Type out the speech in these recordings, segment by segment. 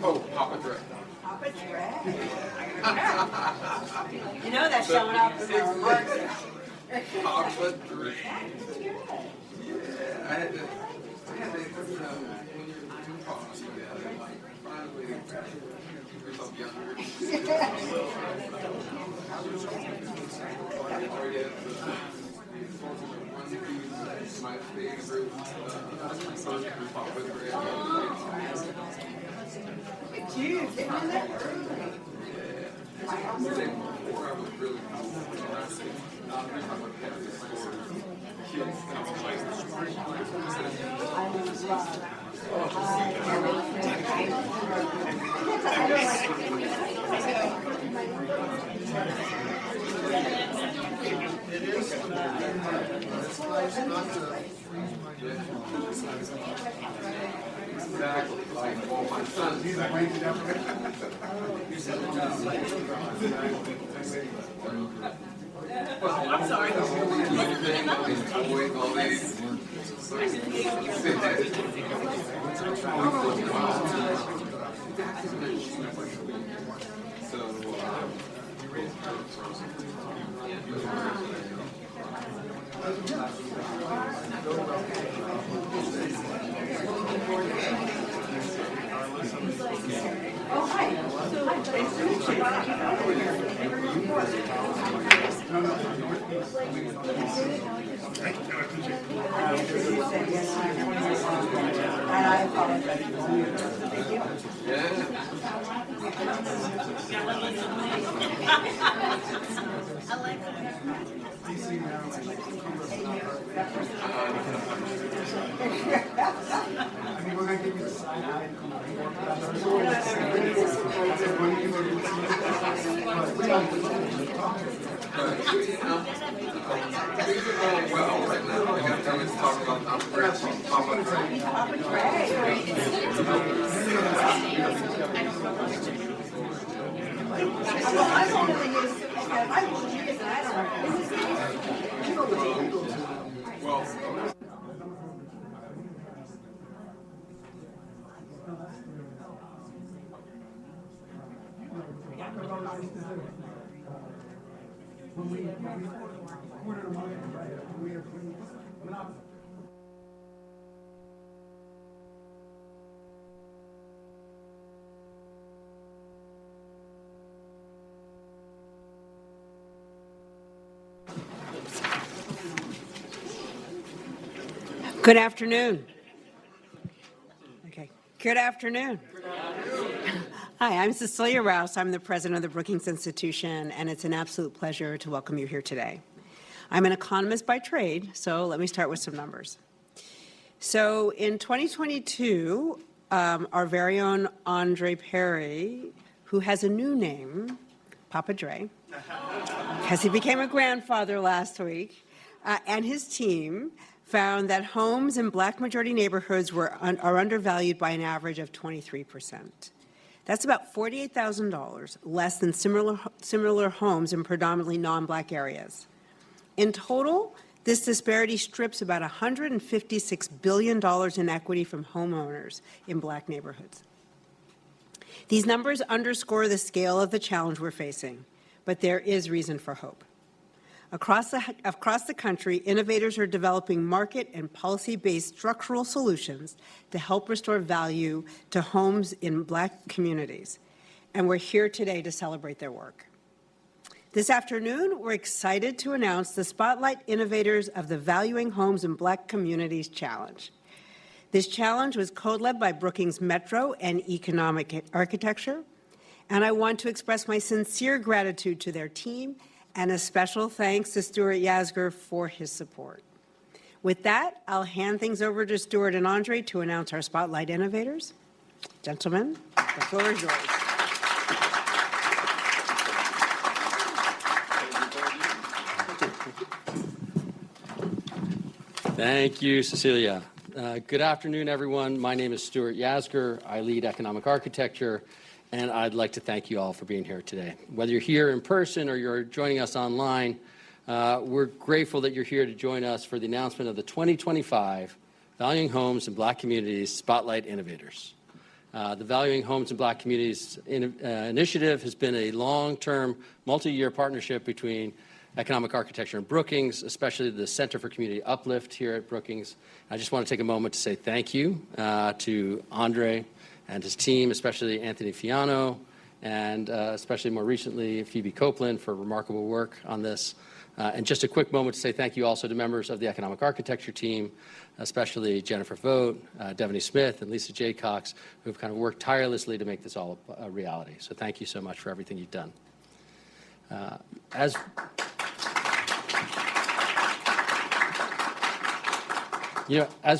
Oh, Papa Dre. Papa Dre. You know that's showing up in our remarks. Papa Dre. Yeah, I had to, when you're two papas together, like, finally, keep yourself younger. My favorite person who Papa Dre. Dude, get on that early. Before I was really cool. Exactly. Like, well, my son, he's like, I'm sorry. All these toys, all these. Oh, hi. And I apologize. Thank you. I like that. We're going to give you the side eye. Things are going well right now. I got to talk about Papa Dre. Papa Dre. Well, I'm older than you. I'm older than you, and I don't know. Well, Good afternoon. Okay. Good afternoon. Hi, I'm Cecilia Rouse. I'm the president of the Brookings Institution, and it's an absolute pleasure to welcome you here today. I'm an economist by trade, so let me start with some numbers. So in 2022, our very own Andre Perry, who has a new name, Papa Dre, because he became a grandfather last week, and his team found that homes in Black majority neighborhoods are undervalued by an average of 23%. That's about $48,000 less than similar homes in predominantly non-Black areas. In total, this disparity strips about $156 billion in equity from homeowners in Black neighborhoods. These numbers underscore the scale of the challenge we're facing, but there is reason for hope. Across the country, innovators are developing market and policy-based structural solutions to help restore value to homes in Black communities, and we're here today to celebrate their work. This afternoon, we're excited to announce the Spotlight Innovators of the Valuing Homes in Black Communities Challenge. This challenge was co-led by Brookings Metro and Economic Architecture, and I want to express my sincere gratitude to their team and a special thanks to Stuart Yasgur for his support. With that, I'll hand things over to Stuart and Andre to announce our Spotlight Innovators. Gentlemen, the floor is yours. Thank you, Cecilia. Good afternoon, everyone. My name is Stuart Yasgur. I lead economic architecture, and I'd like to thank you all for being here today. Whether you're here in person or you're joining us online, we're grateful that you're here to join us for the announcement of the 2025 Valuing Homes in Black Communities, Spotlight Innovators. The Valuing Homes in Black Communities initiative has been a long-term, multi-year partnership between economic architecture and Brookings, especially the Center for Community Uplift here at Brookings. I just want to take a moment to say thank you to Andre and his team, especially Anthony Fiano, and especially more recently Phoebe Copeland for remarkable work on this. And just a quick moment to say thank you also to members of the economic architecture team, especially Jennifer Vogt, Devaney Smith, and Lisa J. Cox, who have kind of worked tirelessly to make this all a reality. So thank you so much for everything you've done. As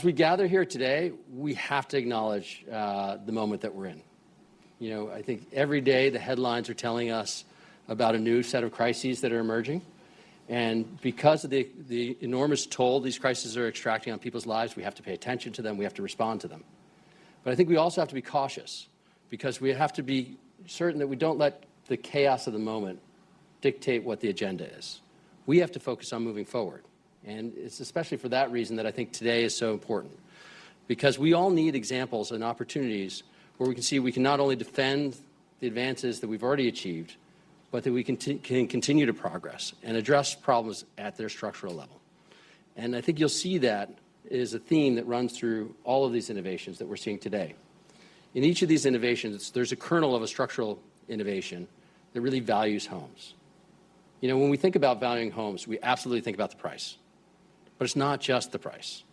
we gather here today, we have to acknowledge the moment that we're in. I think every day the headlines are telling us about a new set of crises that are emerging. And because of the enormous toll these crises are extracting on people's lives, we have to pay attention to them, we have to respond to them. But I think we also have to be cautious, because we have to be certain that we don't let the chaos of the moment dictate what the agenda is. We have to focus on moving forward. And it's especially for that reason that I think today is so important, because we all need examples and opportunities where we can see we can not only defend the advances that we've already achieved, but that we can continue to progress and address problems at their structural level. And I think you'll see that is a theme that runs through all of these innovations that we're seeing today. In each of these innovations, there's a kernel of a structural innovation that really values homes. When we think about valuing homes, we absolutely think about the price. But it's not just the price.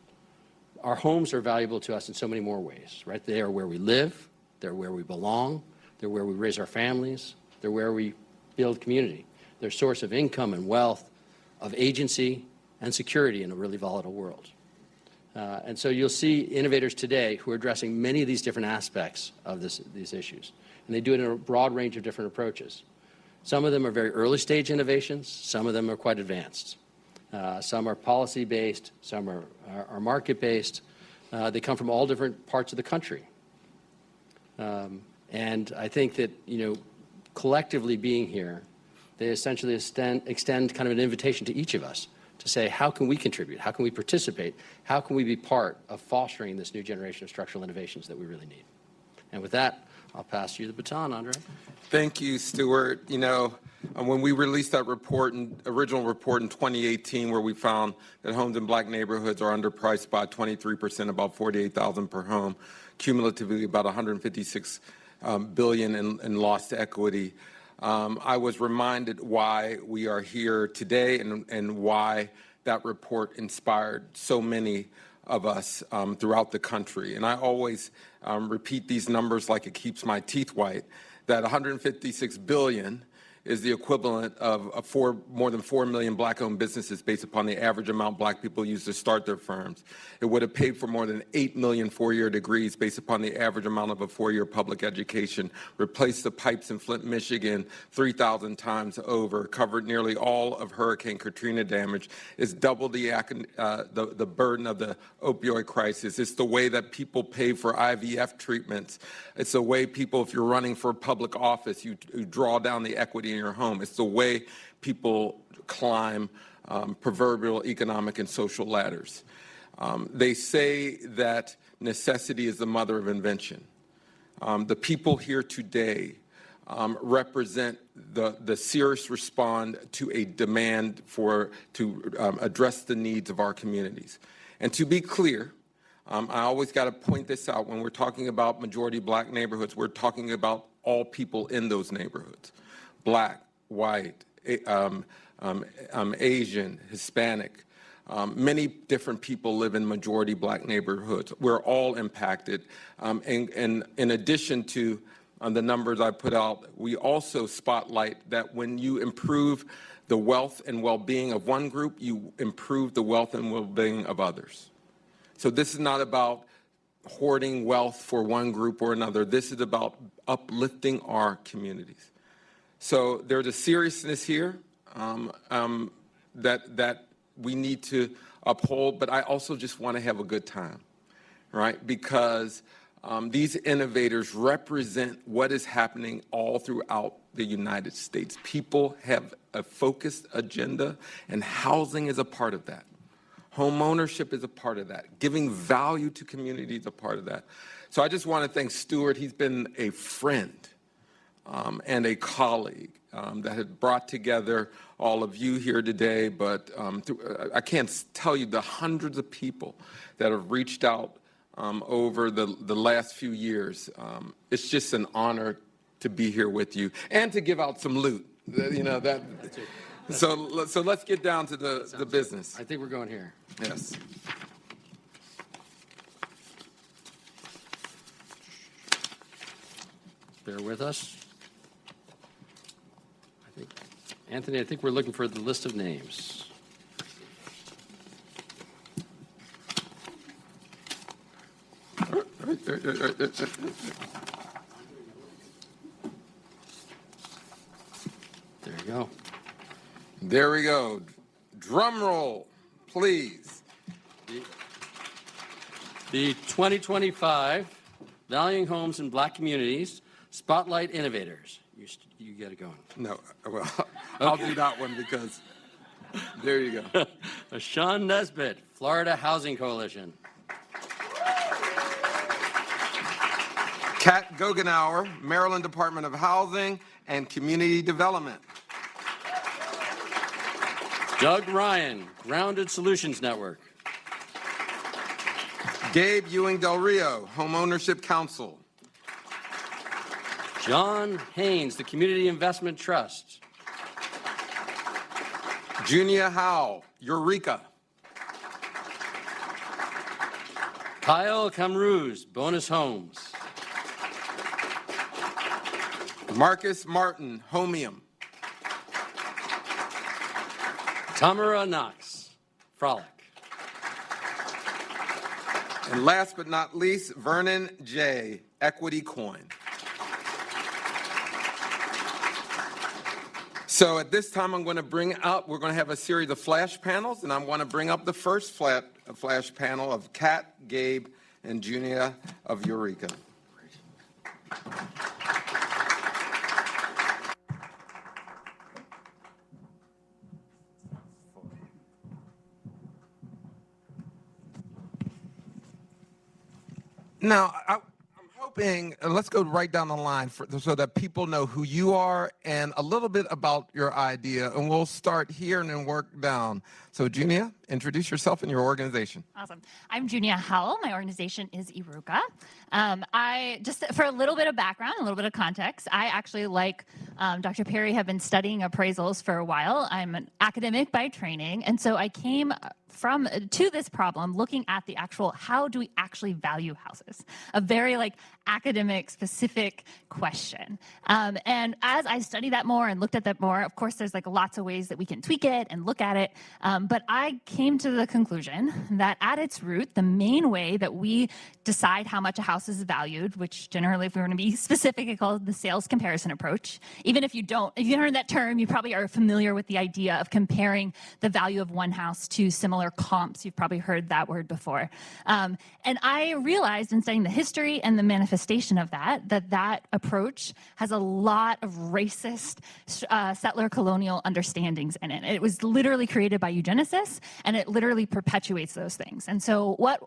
Our homes are valuable to us in so many more ways, right? They are where we live, they're where we belong, they're where we raise our families, they're where we build community. They're a source of income and wealth, of agency and security in a really volatile world. And so you'll see innovators today who are addressing many of these different aspects of these issues. And they do it in a broad range of different approaches. Some of them are very early stage innovations. Some of them are quite advanced. Some are policy-based. Some are market-based. They come from all different parts of the country. And I think that, collectively being here, they essentially extend kind of an invitation to each of us to say, how can we contribute? How can we participate? How can we be part of fostering this new generation of structural innovations that we really need? And with that, I'll pass you the baton, Andre. Thank you, Stuart. When we released that original report in 2018, where we found that homes in Black neighborhoods are underpriced by 23%, about $48,000 per home, cumulatively about $156 billion in lost equity. I was reminded why we are here today and why that report inspired so many of us throughout the country. And I always repeat these numbers like it keeps my teeth white, that $156 billion is the equivalent of more than 4 million Black-owned businesses based upon the average amount Black people use to start their firms. It would have paid for more than 8 million four-year degrees based upon the average amount of a four-year public education, replaced the pipes in Flint, Michigan 3,000 times over, covered nearly all of Hurricane Katrina damage. It's doubled the burden of the opioid crisis. It's the way that people pay for IVF treatments. It's the way people, if you're running for public office, you draw down the equity in your home. It's the way people climb proverbial economic and social ladders. They say that necessity is the mother of invention. The people here today represent the serious response to a demand to address the needs of our communities. And to be clear, I always got to point this out. When we're talking about majority Black neighborhoods, we're talking about all people in those neighborhoods. Black, white, Asian, Hispanic. Many different people live in majority Black neighborhoods. We're all impacted. And in addition to the numbers I put out, we also spotlight that when you improve the wealth and well-being of one group, you improve the wealth and well-being of others. So this is not about hoarding wealth for one group or another. This is about uplifting our communities. So there's a seriousness here that we need to uphold, but I also just want to have a good time, right? Because these innovators represent what is happening all throughout the United States. People have a focused agenda, and housing is a part of that. Homeownership is a part of that. Giving value to community is a part of that. So I just want to thank Stuart. He's been a friend and a colleague that has brought together all of you here today. But I can't tell you the hundreds of people that have reached out over the last few years. It's just an honor to be here with you and to give out some loot. You know that. So let's get down to the business. I think we're going here. Yes. Bear with us. Anthony, I think we're looking for the list of names. There you go. There we go. Drum roll, please. The 2025 Valuing Homes in Black Communities Spotlight Innovators. You get it going. No, well, I'll do that one because there you go. Sean Nesbitt, Florida Housing Coalition. Kat Gogenauer, Maryland Department of Housing and Community Development. Doug Ryan, Grounded Solutions Network. Gabe Ewing Del Rio, Homeownership Council. John Haynes, the Community Investment Trust. Junia Howe, Eureka. Kyle Camruz, Bonus Homes. Marcus Martin, Homium. Tamara Knox, Frolic. And last but not least, Vernon J., Equity Coin. So at this time, we're going to have a series of flash panels, and I'm going to bring up the first flash panel of Kat, Gabe, and Junia of Eureka. Now, I'm hoping, let's go right down the line so that people know who you are and a little bit about your idea, and we'll start here and then work down. So, Junia, introduce yourself and your organization. Awesome. I'm Junia Howell. My organization is Eureka. Just for a little bit of background, a little bit of context, I actually, like Dr. Perry, have been studying appraisals for a while. I'm an academic by training, and so I came to this problem looking at the actual, how do we actually value houses? A very academic specific question. And as I studied that more and looked at that more, of course, there's lots of ways that we can tweak it and look at it. But I came to the conclusion that at its root, the main way that we decide how much a house is valued, which generally, if we were going to be specific, it's called the sales comparison approach. Even if you heard that term, you probably are familiar with the idea of comparing the value of one house to similar comps. You've probably heard that word before. And I realized in studying the history and the manifestation of that approach has a lot of racist settler colonial understandings in it. It was literally created by eugenicists, and it literally perpetuates those things. And so what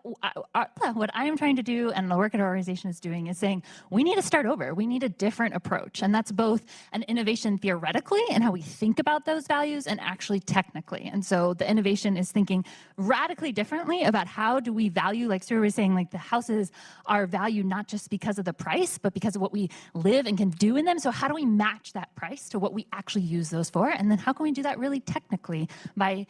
I am trying to do, and the work at our organization is doing, is saying we need to start over. We need a different approach. And that's both an innovation theoretically and how we think about those values, and actually technically. And so the innovation is thinking radically differently about how do we value, like Stuart was saying, the houses are valued not just because of the price, but because of what we live and can do in them. So how do we match that price to what we actually use those for? And then how can we do that really technically by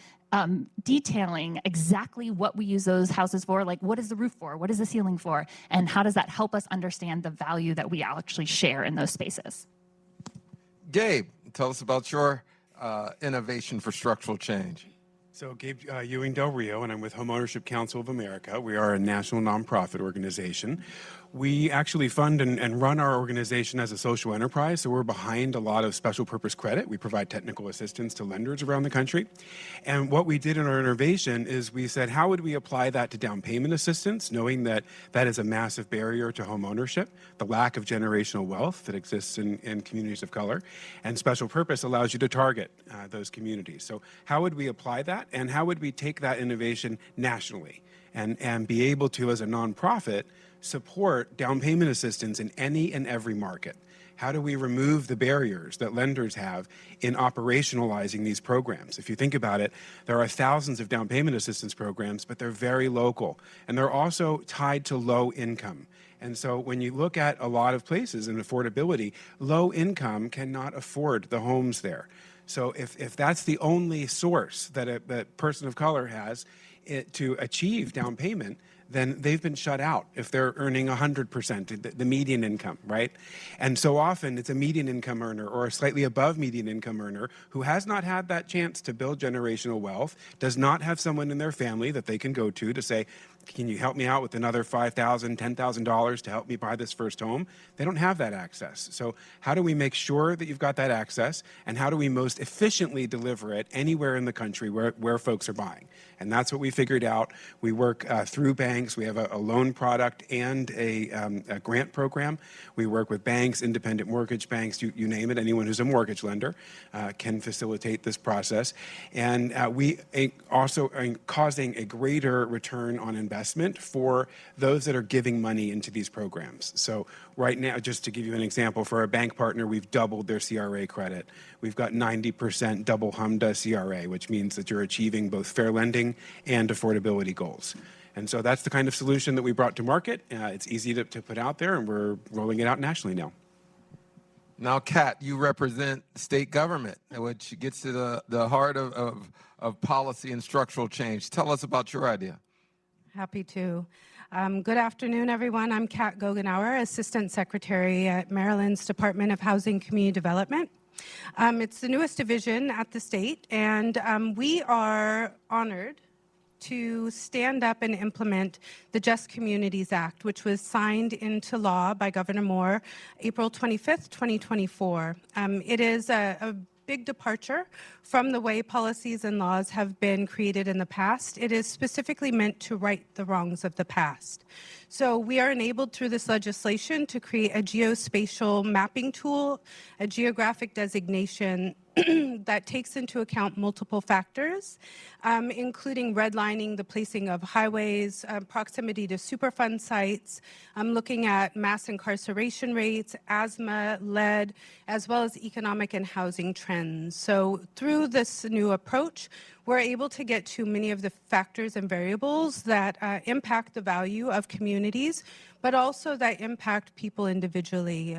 detailing exactly what we use those houses for, what is the roof for, what is the ceiling for, and how does that help us understand the value that we actually share in those spaces? Gabe, tell us about your innovation for structural change. So Gabe Ewing Del Rio, and I'm with Homeownership Council of America. We are a national nonprofit organization. We actually fund and run our organization as a social enterprise, so we're behind a lot of special purpose credit. We provide technical assistance to lenders around the country. And what we did in our innovation is we said, how would we apply that to down payment assistance, knowing that that is a massive barrier to home ownership, the lack of generational wealth that exists in communities of color, and special purpose allows you to target those communities. So how would we apply that? and how would we take that innovation nationally and be able to, as a nonprofit, support down payment assistance in any and every market? How do we remove the barriers that lenders have in operationalizing these programs? If you think about it, there are thousands of down payment assistance programs, but they're very local, and they're also tied to low income. And so when you look at a lot of places in affordability, low income cannot afford the homes there. So if that's the only source that a person of color has to achieve down payment, then they've been shut out if they're earning 100%, the median income, right? And so often it's a median income earner or a slightly above median income earner who has not had that chance to build generational wealth, does not have someone in their family that they can go to say, can you help me out with another $5,000, $10,000 to help me buy this first home? They don't have that access. So how do we make sure that you've got that access, and how do we most efficiently deliver it anywhere in the country where folks are buying? And that's what we figured out. We work through banks. We have a loan product and a grant program. We work with banks, independent mortgage banks, you name it. Anyone who's a mortgage lender can facilitate this process. And we also are causing a greater return on investment for those that are giving money into these programs. So right now, just to give you an example, for a bank partner, we've doubled their CRA credit. We've got 90% double HMDA CRA, which means that you're achieving both fair lending and affordability goals. And so that's the kind of solution that we brought to market. It's easy to put out there, and we're rolling it out nationally now. Now, Kat, you represent state government, which gets to the heart of policy and structural change. Tell us about your idea. Happy to. Good afternoon, everyone. I'm Kat Gogenauer, Assistant Secretary at Maryland's Department of Housing Community Development. It's the newest division at the state, and we are honored to stand up and implement the Just Communities Act, which was signed into law by Governor Moore April 25th, 2024. It is a big departure from the way policies and laws have been created in the past. It is specifically meant to right the wrongs of the past. So we are enabled through this legislation to create a geospatial mapping tool, a geographic designation that takes into account multiple factors, including redlining the placing of highways, proximity to Superfund sites, looking at mass incarceration rates, asthma, lead, as well as economic and housing trends. So through this new approach, we're able to get to many of the factors and variables that impact the value of communities, but also that impact people individually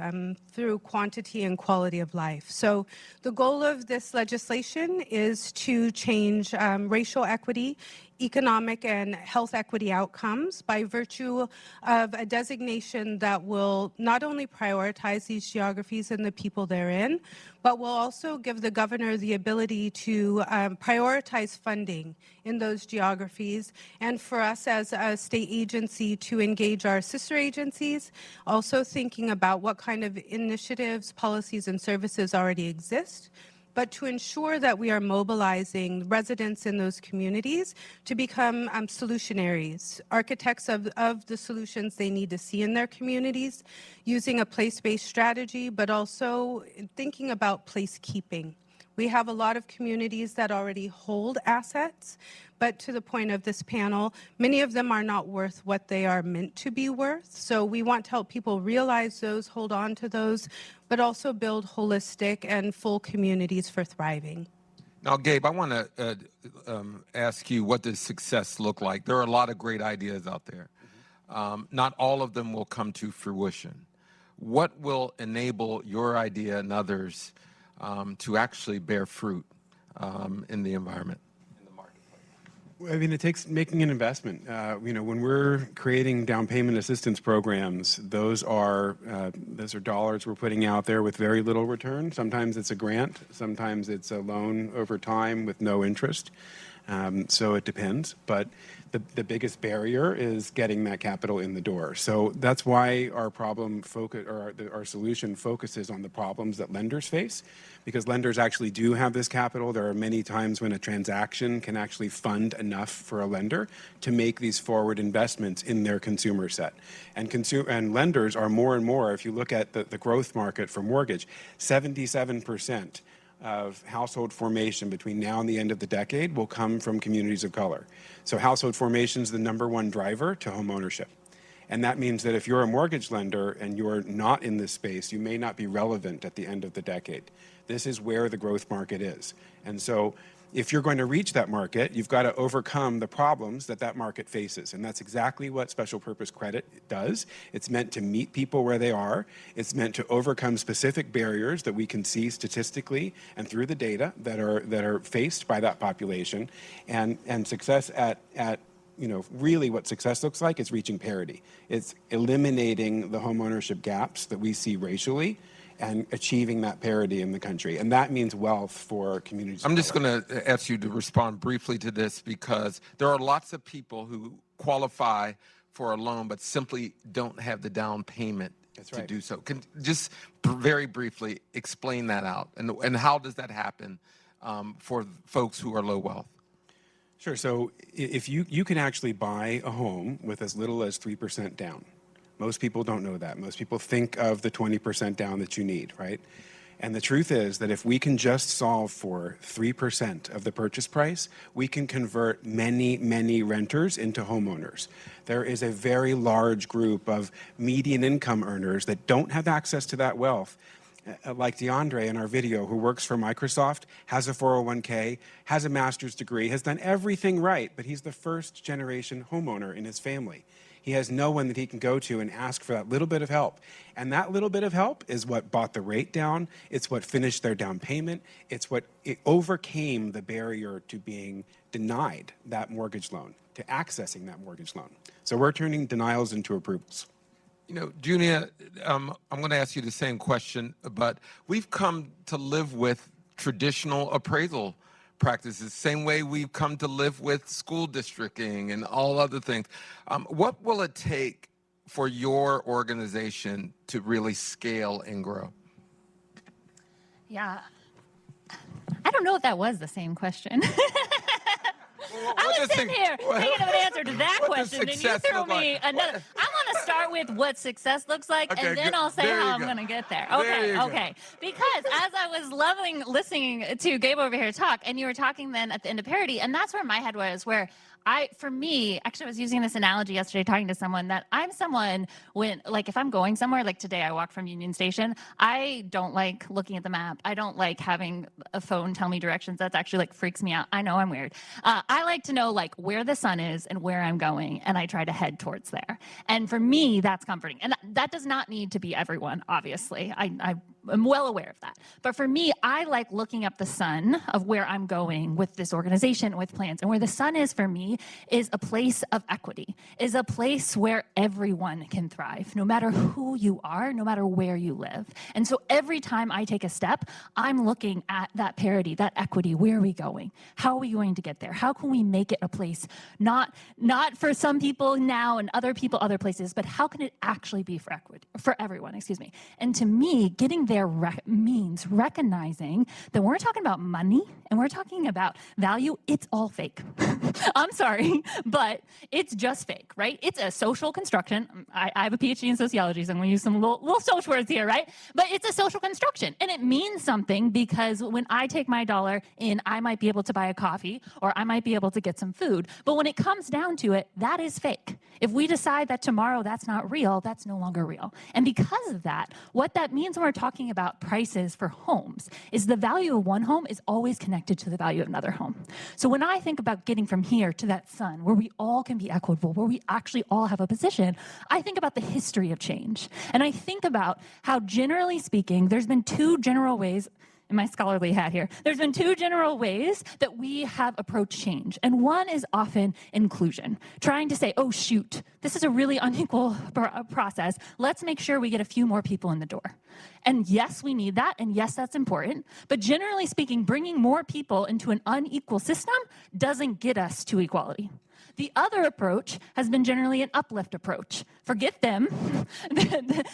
through quantity and quality of life. So the goal of this legislation is to change racial equity, economic and health equity outcomes by virtue of a designation that will not only prioritize these geographies and the people therein, but will also give the governor the ability to prioritize funding in those geographies, and for us as a state agency to engage our sister agencies, also thinking about what kind of initiatives, policies, and services already exist, but to ensure that we are mobilizing residents in those communities to become solutionaries, architects of the solutions they need to see in their communities, using a place-based strategy, but also thinking about placekeeping. We have a lot of communities that already hold assets, but to the point of this panel, many of them are not worth what they are meant to be worth. So we want to help people realize those, hold on to those, but also build holistic and full communities for thriving. Now, Gabe, I want to ask you, what does success look like? There are a lot of great ideas out there. Not all of them will come to fruition. What will enable your idea and others to actually bear fruit in the environment, in the marketplace? I mean, it takes making an investment. When we're creating down payment assistance programs, those are dollars we're putting out there with very little return. Sometimes it's a grant, sometimes it's a loan over time with no interest. So it depends, but the biggest barrier is getting that capital in the door. So that's why our our solution focuses on the problems that lenders face, because lenders actually do have this capital. There are many times when a transaction can actually fund enough for a lender to make these forward investments in their consumer set. And lenders are more and more, if you look at the growth market for mortgage, 77% of household formation between now and the end of the decade will come from communities of color. So household formation is the #1 driver to home ownership. And that means that if you're a mortgage lender and you're not in this space, you may not be relevant at the end of the decade. This is where the growth market is. And so if you're going to reach that market, you've got to overcome the problems that that market faces. And that's exactly what special purpose credit does. It's meant to meet people where they are. It's meant to overcome specific barriers that we can see statistically and through the data that are faced by that population. And success at really what success looks like is reaching parity. It's eliminating the homeownership gaps that we see racially and achieving that parity in the country. And that means wealth for communities. I'm just going to ask you to respond briefly to this, because there are lots of people who qualify for a loan but simply don't have the down payment to do so. Can just very briefly explain that out, and how does that happen for folks who are low wealth? Sure. So if you can actually buy a home with as little as 3% down. Most people don't know that. Most people think of the 20% down that you need, right? And the truth is that if we can just solve for 3% of the purchase price, we can convert many, many renters into homeowners. There is a very large group of median income earners that don't have access to that wealth. Like DeAndre in our video, who works for Microsoft, has a 401k, has a master's degree, has done everything right, but he's the first generation homeowner in his family. He has no one that he can go to and ask for that little bit of help. And that little bit of help is what brought the rate down. It's what finished their down payment. It overcame the barrier to being denied that mortgage loan, to accessing that mortgage loan. So we're turning denials into approvals. Junia, I'm going to ask you the same question, but we've come to live with traditional appraisal practices, same way we've come to live with school districting and all other things. What will it take for your organization to really scale and grow? Yeah. I don't know if that was the same question. I was sitting here thinking of an answer to that question, and you threw me another. I want to start with what success looks like, and then I'll say how I'm going to get there. Okay. Because as I was listening to Gabe over here talk, and you were talking then at the end of parity, and that's where my head was, where for me, actually, I was using this analogy yesterday talking to someone that I'm someone if I'm going somewhere, like today I walked from Union Station, I don't like looking at the map. I don't like having a phone tell me directions. That's actually freaks me out. I know I'm weird. I like to know where the sun is and where I'm going, and I try to head towards there. And for me, that's comforting. And that does not need to be everyone, obviously. I'm well aware of that. But for me, I like looking up the sun of where I'm going with this organization, with plans. And where the sun is for me is a place of equity, is a place where everyone can thrive, no matter who you are, no matter where you live. And so every time I take a step, I'm looking at that parity, that equity. Where are we going? How are we going to get there? How can we make it a place, not for some people now and other people other places, but how can it actually be for equity, for everyone, And to me, getting there means recognizing that when we're talking about money and we're talking about value, it's all fake. I'm sorry, but it's just fake, right? It's a social construction. I have a PhD in sociology, so I'm going to use some little social words here, right? But it's a social construction, and it means something because when I take my dollar in, I might be able to buy a coffee or I might be able to get some food. But when it comes down to it, that is fake. If we decide that tomorrow that's not real, that's no longer real. And because of that, what that means when we're talking about prices for homes is the value of one home is always connected to the value of another home. So when I think about getting from here to that sun, where we all can be equitable, where we actually all have a position, I think about the history of change. And I think about how, generally speaking, there's been two general ways, in my scholarly hat here, there's been two general ways that we have approached change. And one is often inclusion, trying to say, oh, shoot, this is a really unequal process. Let's make sure we get a few more people in the door. And yes, we need that, and yes, that's important. But generally speaking, bringing more people into an unequal system doesn't get us to equality. The other approach has been generally an uplift approach, forget them.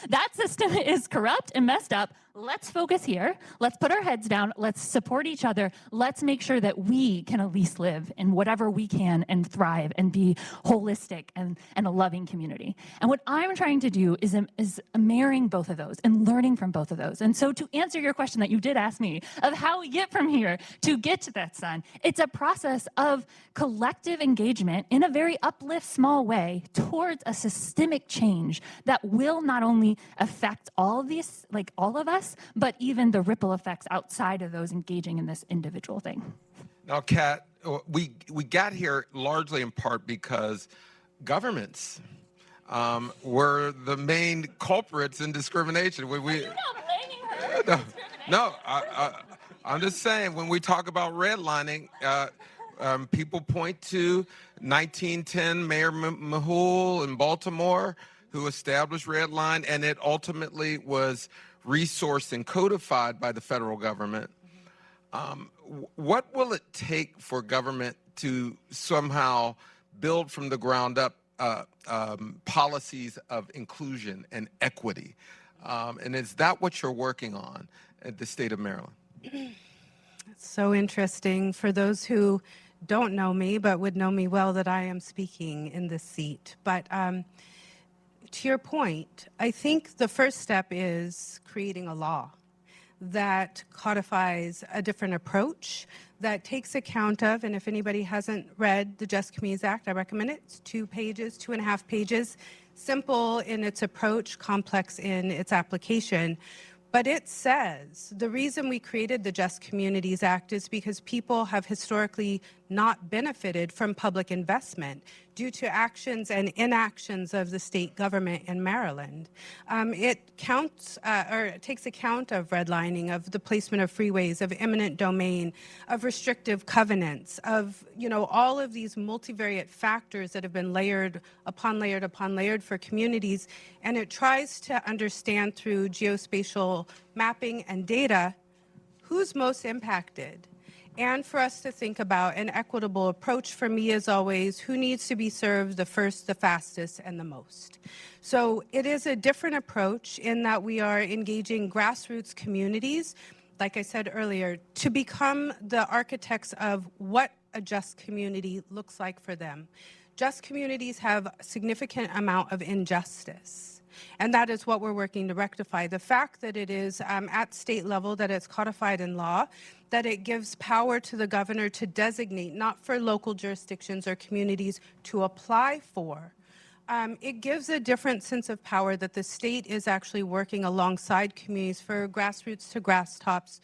That system is corrupt and messed up. Let's focus here. Let's put our heads down. Let's support each other. Let's make sure that we can at least live in whatever we can and thrive and be holistic and a loving community. And what I'm trying to do is marrying both of those and learning from both of those. And so to answer your question that you did ask me of how we get from here to get to that sun, it's a process of collective engagement in a very uplift, small way towards a systemic change that will not only affect all of these, like all of us, but even the ripple effects outside of those engaging in this individual thing. Now, Kat, we got here largely in part because governments were the main culprits in discrimination. You're not blaming her for discrimination. No, I'm just saying, when we talk about redlining, people point to 1910 Mayor Mahul in Baltimore, who established redline, and it ultimately was resourced and codified by the federal government. What will it take for government to somehow build from the ground up policies of inclusion and equity? And is that what you're working on at the state of Maryland? It's so interesting for those who don't know me but would know me well that I am speaking in this seat. But to your point, I think the first step is creating a law that codifies a different approach, that takes account of, and if anybody hasn't read the Just Communities Act, I recommend it. It's 2 pages, 2.5 pages, simple in its approach, complex in its application. But it says the reason we created the Just Communities Act is because people have historically not benefited from public investment due to actions and inactions of the state government in Maryland. It takes account of redlining, of the placement of freeways, of eminent domain, of restrictive covenants, of all of these multivariate factors that have been layered upon layered upon layered for communities, and it tries to understand through geospatial mapping and data who's most impacted. And for us to think about an equitable approach, for me, is always who needs to be served the first, the fastest, and the most. So it is a different approach in that we are engaging grassroots communities, like I said earlier, to become the architects of what a just community looks like for them. Just communities have a significant amount of injustice. And that is what we're working to rectify. The fact that it is at state level, that it's codified in law, that it gives power to the governor to designate, not for local jurisdictions or communities to apply for. It gives a different sense of power that the state is actually working alongside communities for grassroots to grass tops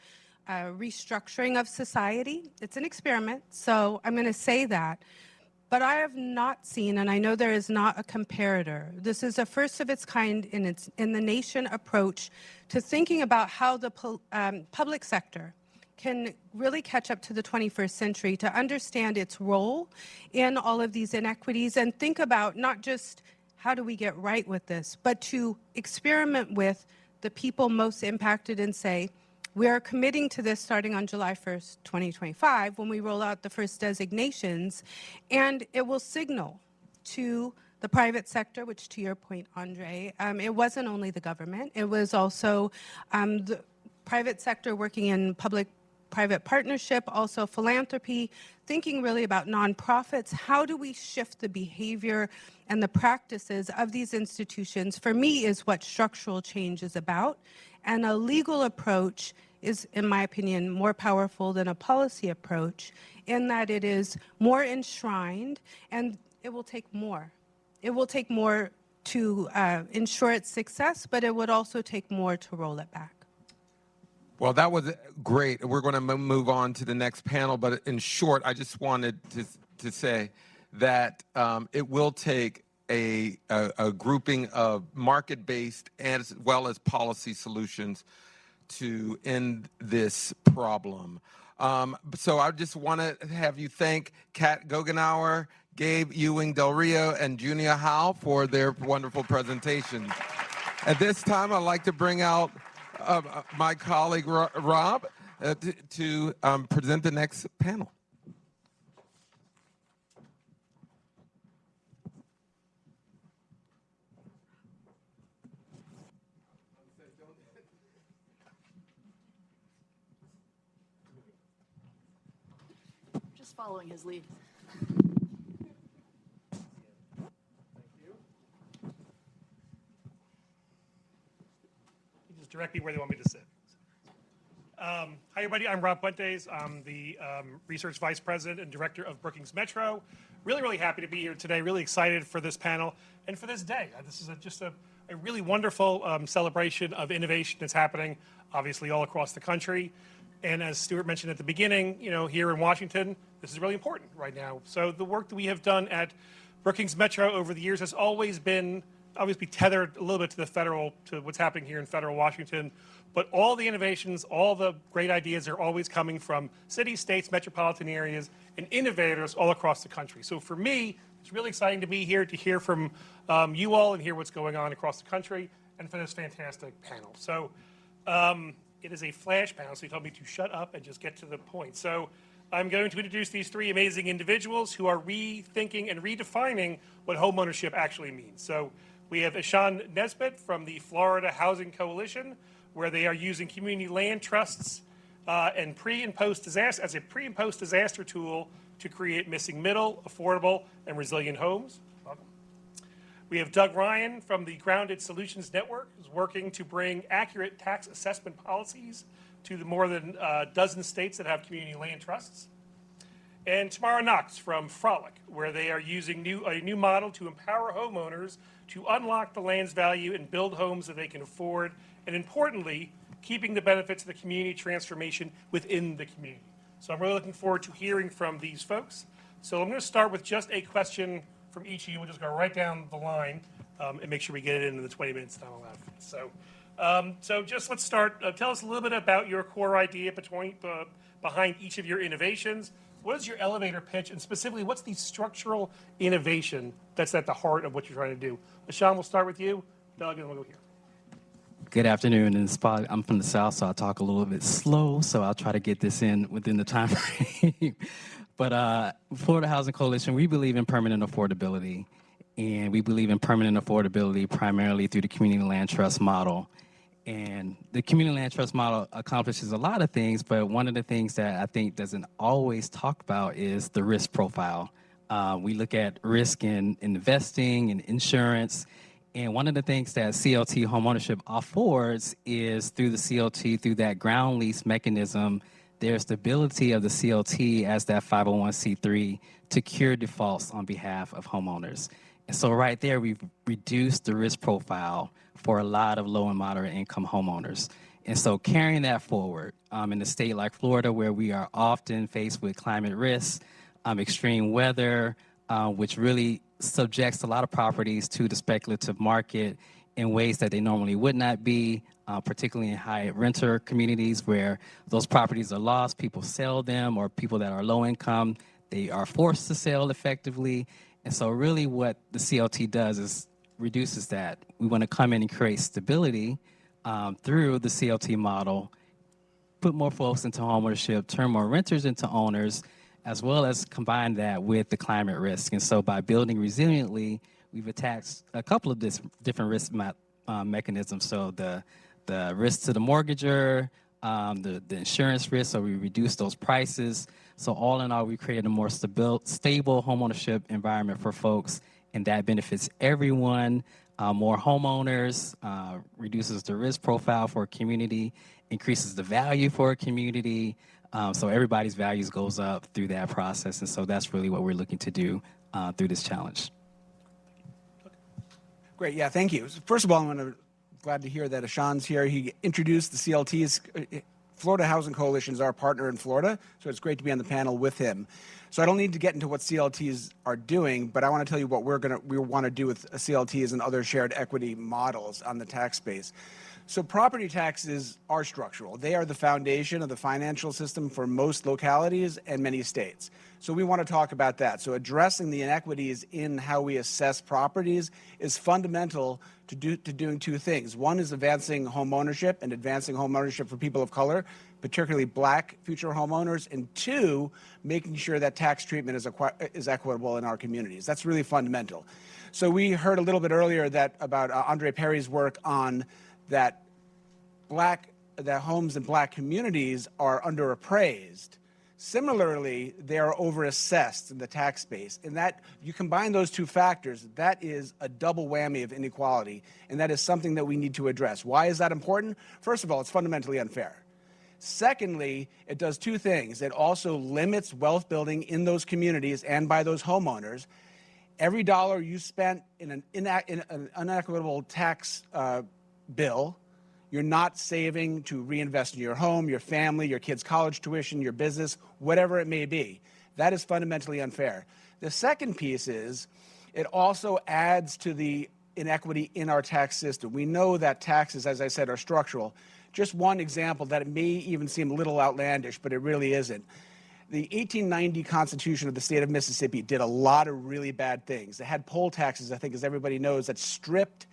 restructuring of society. It's an experiment, so I'm going to say that. But I have not seen, and I know there is not a comparator. This is a first of its kind in the nation approach to thinking about how the public sector can really catch up to the 21st century, to understand its role in all of these inequities and think about not just how do we get right with this, but to experiment with the people most impacted and say, we are committing to this starting on July 1st, 2025, when we roll out the first designations, and it will signal to the private sector, which to your point, Andre, it wasn't only the government, it was also the private sector working in public-private partnership, also philanthropy, thinking really about nonprofits. How do we shift the behavior and the practices of these institutions, for me, is what structural change is about. And a legal approach is, in my opinion, more powerful than a policy approach in that it is more enshrined, and it will take more. It will take more to ensure its success, but it would also take more to roll it back. Well, that was great. We're going to move on to the next panel, but in short, I just wanted to say that it will take a grouping of market-based as well as policy solutions to end this problem. So I just want to have you thank Kat Goggenauer, Gabe Ewing Del Rio, and Junia Howe for their wonderful presentations. At this time, I'd like to bring out my colleague, Rob, to present the next panel. Just following his lead. Just direct me where they want me to sit. Hi, everybody. I'm Rob Puentes. I'm the Research Vice President and Director of Brookings Metro. Really happy to be here today. Really excited for this panel and for this day. This is just a really wonderful celebration of innovation that's happening, obviously, all across the country. And as Stuart mentioned at the beginning, here in Washington, this is really important right now. So the work that we have done at Brookings Metro over the years has always been obviously tethered a little bit to what's happening here in federal Washington. But all the innovations, all the great ideas are always coming from cities, states, metropolitan areas, and innovators all across the country. So for me, it's really exciting to be here to hear from you all and hear what's going on across the country and for this fantastic panel. So it is a flash panel, so you told me to shut up and just get to the point. So I'm going to introduce these three amazing individuals who are rethinking and redefining what homeownership actually means. So we have Ishan Nesbitt from the Florida Housing Coalition, where they are using community land trusts and pre and post disaster as a pre and post disaster tool to create missing middle, affordable, and resilient homes. Welcome. We have Doug Ryan from the Grounded Solutions Network, who's working to bring accurate tax assessment policies to the more than a dozen states that have community land trusts. And Tamara Knox from Frolic, where they are using a new model to empower homeowners to unlock the land's value and build homes that they can afford, and importantly, keeping the benefits of the community transformation within the community. So I'm really looking forward to hearing from these folks. So I'm going to start with just a question from each of you. We'll just go right down the line and make sure we get it into the 20 minutes time allowed for this. So just let's start. Tell us a little bit about your core idea behind each of your innovations. What is your elevator pitch, and specifically, what's the structural innovation that's at the heart of what you're trying to do? Ishan, we'll start with you. Doug, and we'll go here. Good afternoon, and I'm from the South, so I talk a little bit slow, so I'll try to get this in within the time frame. But Florida Housing Coalition, we believe in permanent affordability, and we believe in permanent affordability primarily through the community land trust model. And the community land trust model accomplishes a lot of things, but one of the things that I think doesn't always talk about is the risk profile. We look at risk in investing and insurance, and one of the things that CLT homeownership affords is through the CLT, through that ground lease mechanism, there's the ability of the CLT as that 501c3 to cure defaults on behalf of homeowners. And so right there, we've reduced the risk profile for a lot of low and moderate income homeowners. And so carrying that forward in a state like Florida, where we are often faced with climate risks, extreme weather, which really subjects a lot of properties to the speculative market in ways that they normally would not be, particularly in high renter communities where those properties are lost, people sell them, or people that are low income, they are forced to sell effectively. And so really what the CLT does is reduces that. We want to come in and create stability through the CLT model, put more folks into homeownership, turn more renters into owners, as well as combine that with the climate risk. And so by building resiliently, we've attached a couple of different risk mechanisms. So the risk to the mortgager, the insurance risk, so we reduce those prices. So all in all, we created a more stable homeownership environment for folks, and that benefits everyone. More homeowners, reduces the risk profile for a community, increases the value for a community. So everybody's values goes up through that process. And so that's really what we're looking to do through this challenge. Great. Yeah, thank you. First of all, I'm glad to hear that Ishan's here. He introduced the CLTs. Florida Housing Coalition is our partner in Florida, so it's great to be on the panel with him. So I don't need to get into what CLTs are doing, but I want to tell you what we want to do with CLTs and other shared equity models on the tax space. So property taxes are structural. They are the foundation of the financial system for most localities and many states. So we want to talk about that. So addressing the inequities in how we assess properties is fundamental to doing two things. One is advancing homeownership and advancing homeownership for people of color, particularly Black future homeowners, and two, making sure that tax treatment is equitable in our communities. That's really fundamental. So we heard a little bit earlier about Andre Perry's work on that homes in Black communities are underappraised. Similarly, they are overassessed in the tax base. And that, you combine those two factors, that is a double whammy of inequality, and that is something that we need to address. Why is that important? First of all, it's fundamentally unfair. Secondly, it does two things. It also limits wealth building in those communities and by those homeowners. Every dollar you spent in an unequitable tax bill, you're not saving to reinvest in your home, your family, your kids' college tuition, your business, whatever it may be. That is fundamentally unfair. The second piece is it also adds to the inequity in our tax system. We know that taxes, as I said, are structural. Just one example that it may even seem a little outlandish, but it really isn't. The 1890 Constitution of the state of Mississippi did a lot of really bad things. It had poll taxes, I think, as everybody knows, that stripped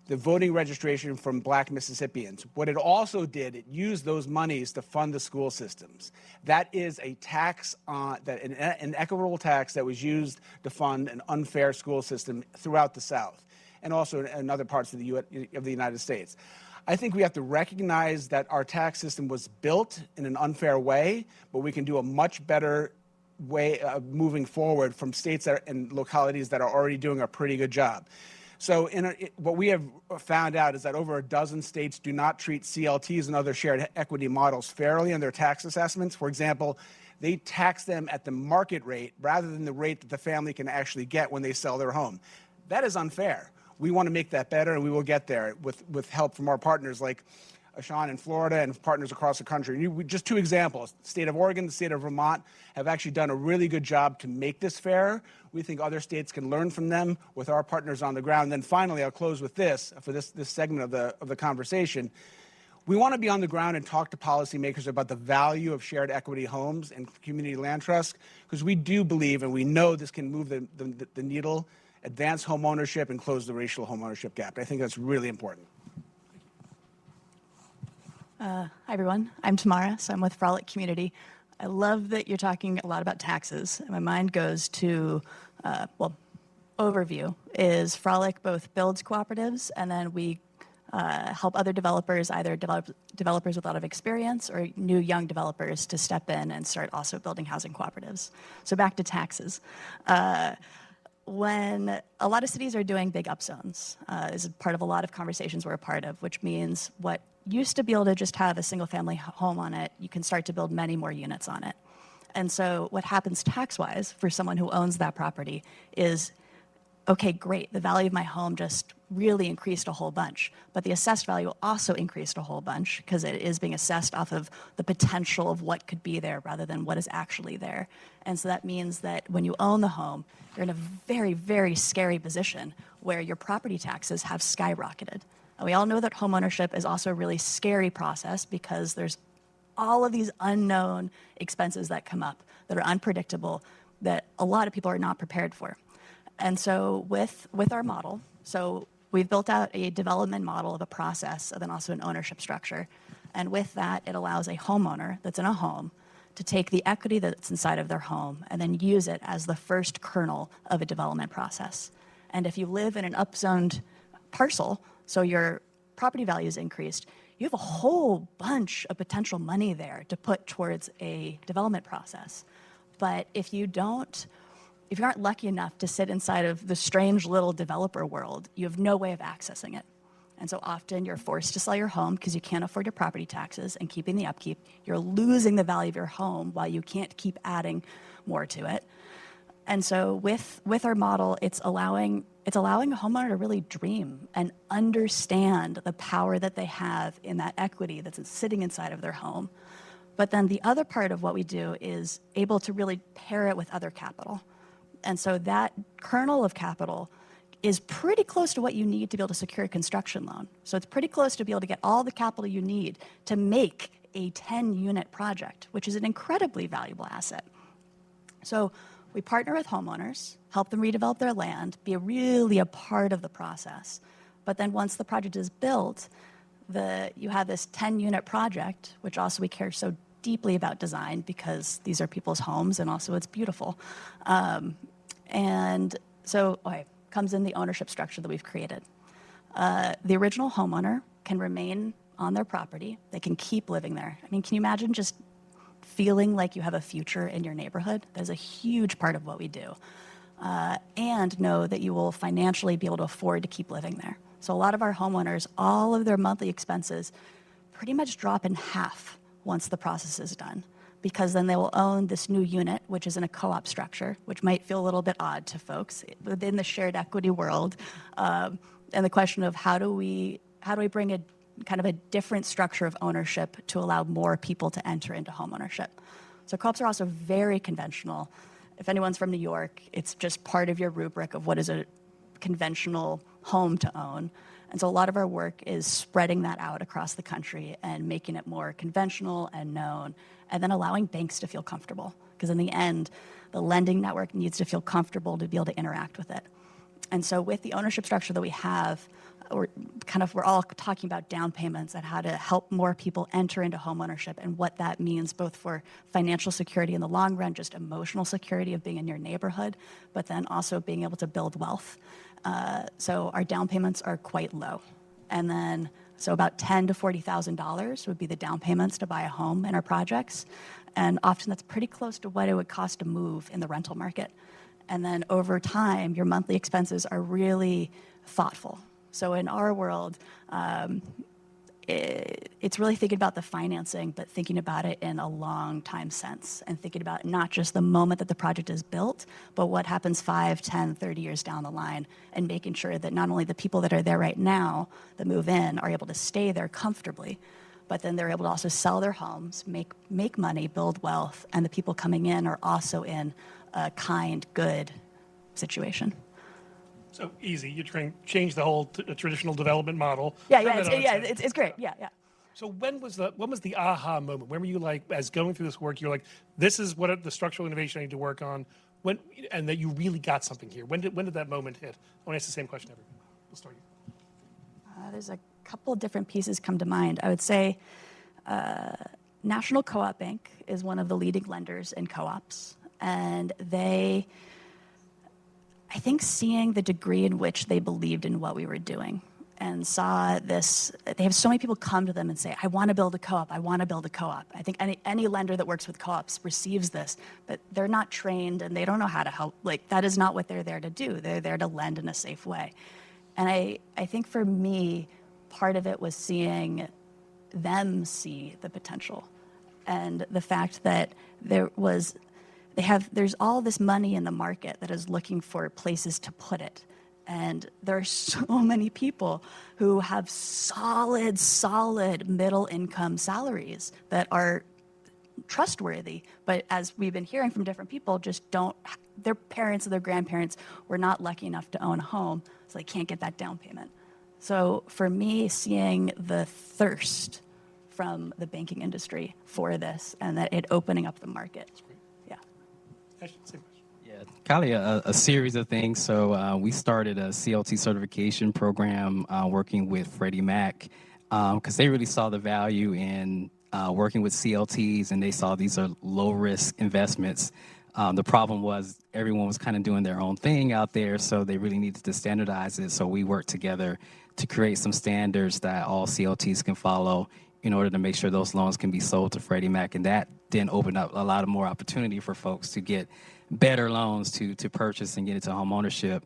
the voting registration from black Mississippians. What it also did, it used those monies to fund the school systems. That is a tax on an equitable tax that was used to fund an unfair school system throughout the South and also in other parts of the United States. I think we have to recognize that our tax system was built in an unfair way, but we can do a much better way of moving forward from states and localities that are already doing a pretty good job. So what we have found out is that over a dozen states do not treat CLTs and other shared equity models fairly in their tax assessments. For example, they tax them at the market rate rather than the rate that the family can actually get when they sell their home. That is unfair. We want to make that better, and we will get there with help from our partners like Sean in Florida and partners across the country. Just two examples. The state of Oregon, the state of Vermont have actually done a really good job to make this fair. We think other states can learn from them with our partners on the ground. And then finally, I'll close with this, for this segment of the conversation. We want to be on the ground and talk to policymakers about the value of shared equity homes and community land trusts, because we do believe and we know this can move the needle, advance home ownership, and close the racial home ownership gap. I think that's really important. Hi, everyone. I'm Tamara, so I'm with Frolic Community. I love that you're talking a lot about taxes. My mind goes to, overview is Frolic both builds cooperatives, and then we help other developers, either developers with a lot of experience or new young developers to step in and start also building housing cooperatives. So back to taxes. When a lot of cities are doing big upzones, is part of a lot of conversations we're a part of, which means what used to be able to just have a single family home on it, you can start to build many more units on it. And so what happens tax-wise for someone who owns that property is, okay, great, the value of my home just really increased a whole bunch, but the assessed value also increased a whole bunch because it is being assessed off of the potential of what could be there rather than what is actually there. And so that means that when you own the home, you're in a very, very scary position where your property taxes have skyrocketed. And we all know that homeownership is also a really scary process because there's all of these unknown expenses that come up that are unpredictable that a lot of people are not prepared for. And so with our model, so we've built out a development model of a process and then also an ownership structure. And with that, it allows a homeowner that's in a home to take the equity that's inside of their home and then use it as the first kernel of a development process. And if you live in an upzoned parcel, so your property value is increased, you have a whole bunch of potential money there to put towards a development process. But if you aren't lucky enough to sit inside of the strange little developer world, you have no way of accessing it. And so often you're forced to sell your home because you can't afford your property taxes and keeping the upkeep. You're losing the value of your home while you can't keep adding more to it. And so with our model, it's allowing a homeowner to really dream and understand the power that they have in that equity that's sitting inside of their home. But then the other part of what we do is able to really pair it with other capital. And so that kernel of capital is pretty close to what you need to be able to secure a construction loan. So it's pretty close to be able to get all the capital you need to make a 10-unit project, which is an incredibly valuable asset. So we partner with homeowners, help them redevelop their land, be really a part of the process. But then once the project is built, you have this 10-unit project, which also we care so deeply about design because these are people's homes and also it's beautiful. And so comes in the ownership structure that we've created. The original homeowner can remain on their property. They can keep living there. I mean, can you imagine just feeling like you have a future in your neighborhood. That is a huge part of what we do. And know that you will financially be able to afford to keep living there. So a lot of our homeowners, all of their monthly expenses pretty much drop in half once the process is done, because then they will own this new unit, which is in a co-op structure, which might feel a little bit odd to folks within the shared equity world. And the question of how do we bring a kind of a different structure of ownership to allow more people to enter into homeownership. So co-ops are also very conventional. If anyone's from New York, it's just part of your rubric of what is a conventional home to own. And so a lot of our work is spreading that out across the country and making it more conventional and known, and then allowing banks to feel comfortable. Because in the end, the lending network needs to feel comfortable to be able to interact with it. And so with the ownership structure that we have, we're all talking about down payments and how to help more people enter into homeownership and what that means both for financial security in the long run, just emotional security of being in your neighborhood, but then also being able to build wealth. So our down payments are quite low. And then, so about $10,000 to $40,000 would be the down payments to buy a home in our projects. And often that's pretty close to what it would cost to move in the rental market. And then over time, your monthly expenses are really thoughtful. So in our world, it's really thinking about the financing, but thinking about it in a long time sense and thinking about not just the moment that the project is built, but what happens 5, 10, 30 years down the line, and making sure that not only the people that are there right now that move in are able to stay there comfortably, but then they're able to also sell their homes, make money, build wealth, and the people coming in are also in a kind, good situation. So easy. You're trying to change the whole traditional development model. It's great. Yeah. So when was the aha moment? When were you like, as going through this work, you're like, this is what the structural innovation I need to work on, and that you really got something here? When did that moment hit? I want to ask the same question to everyone. We'll start you. There's a couple different pieces come to mind. I would say National Co-op Bank is one of the leading lenders in co-ops, and I think seeing the degree in which they believed in what we were doing and saw this, they have so many people come to them and say, I want to build a co-op, I want to build a co-op. I think any lender that works with co-ops receives this, but they're not trained and they don't know how to help. Like, that is not what they're there to do. They're there to lend in a safe way. And I think for me, part of it was seeing them see the potential and the fact that there's all this money in the market that is looking for places to put it. And there are so many people who have solid middle income salaries that are trustworthy. But as we've been hearing from different people, just their parents or their grandparents were not lucky enough to own a home, so they can't get that down payment. So for me, seeing the thirst from the banking industry for this and that it opening up the market. Yeah, kind of a series of things. So we started a CLT certification program working with Freddie Mac because they really saw the value in working with CLTs, and they saw these are low-risk investments. The problem was everyone was kind of doing their own thing out there, so they really needed to standardize it. So we worked together to create some standards that all CLTs can follow in order to make sure those loans can be sold to Freddie Mac. And that then opened up a lot of more opportunity for folks to get better loans to purchase and get into home ownership.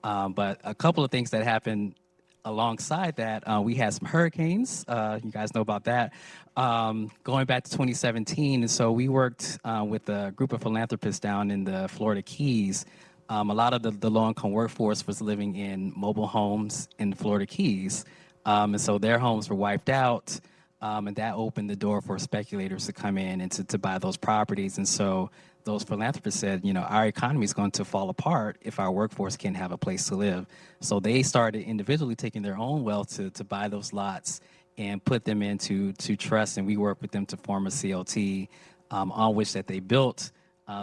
But a couple of things that happened alongside that, we had some hurricanes. You guys know about that. Going back to 2017, and so we worked with a group of philanthropists down in the Florida Keys. A lot of the low-income workforce was living in mobile homes in the Florida Keys. And so their homes were wiped out. And that opened the door for speculators to come in and to buy those properties. And so those philanthropists said, our economy is going to fall apart if our workforce can't have a place to live. So they started individually taking their own wealth to buy those lots and put them into trust. And we worked with them to form a CLT on which that they built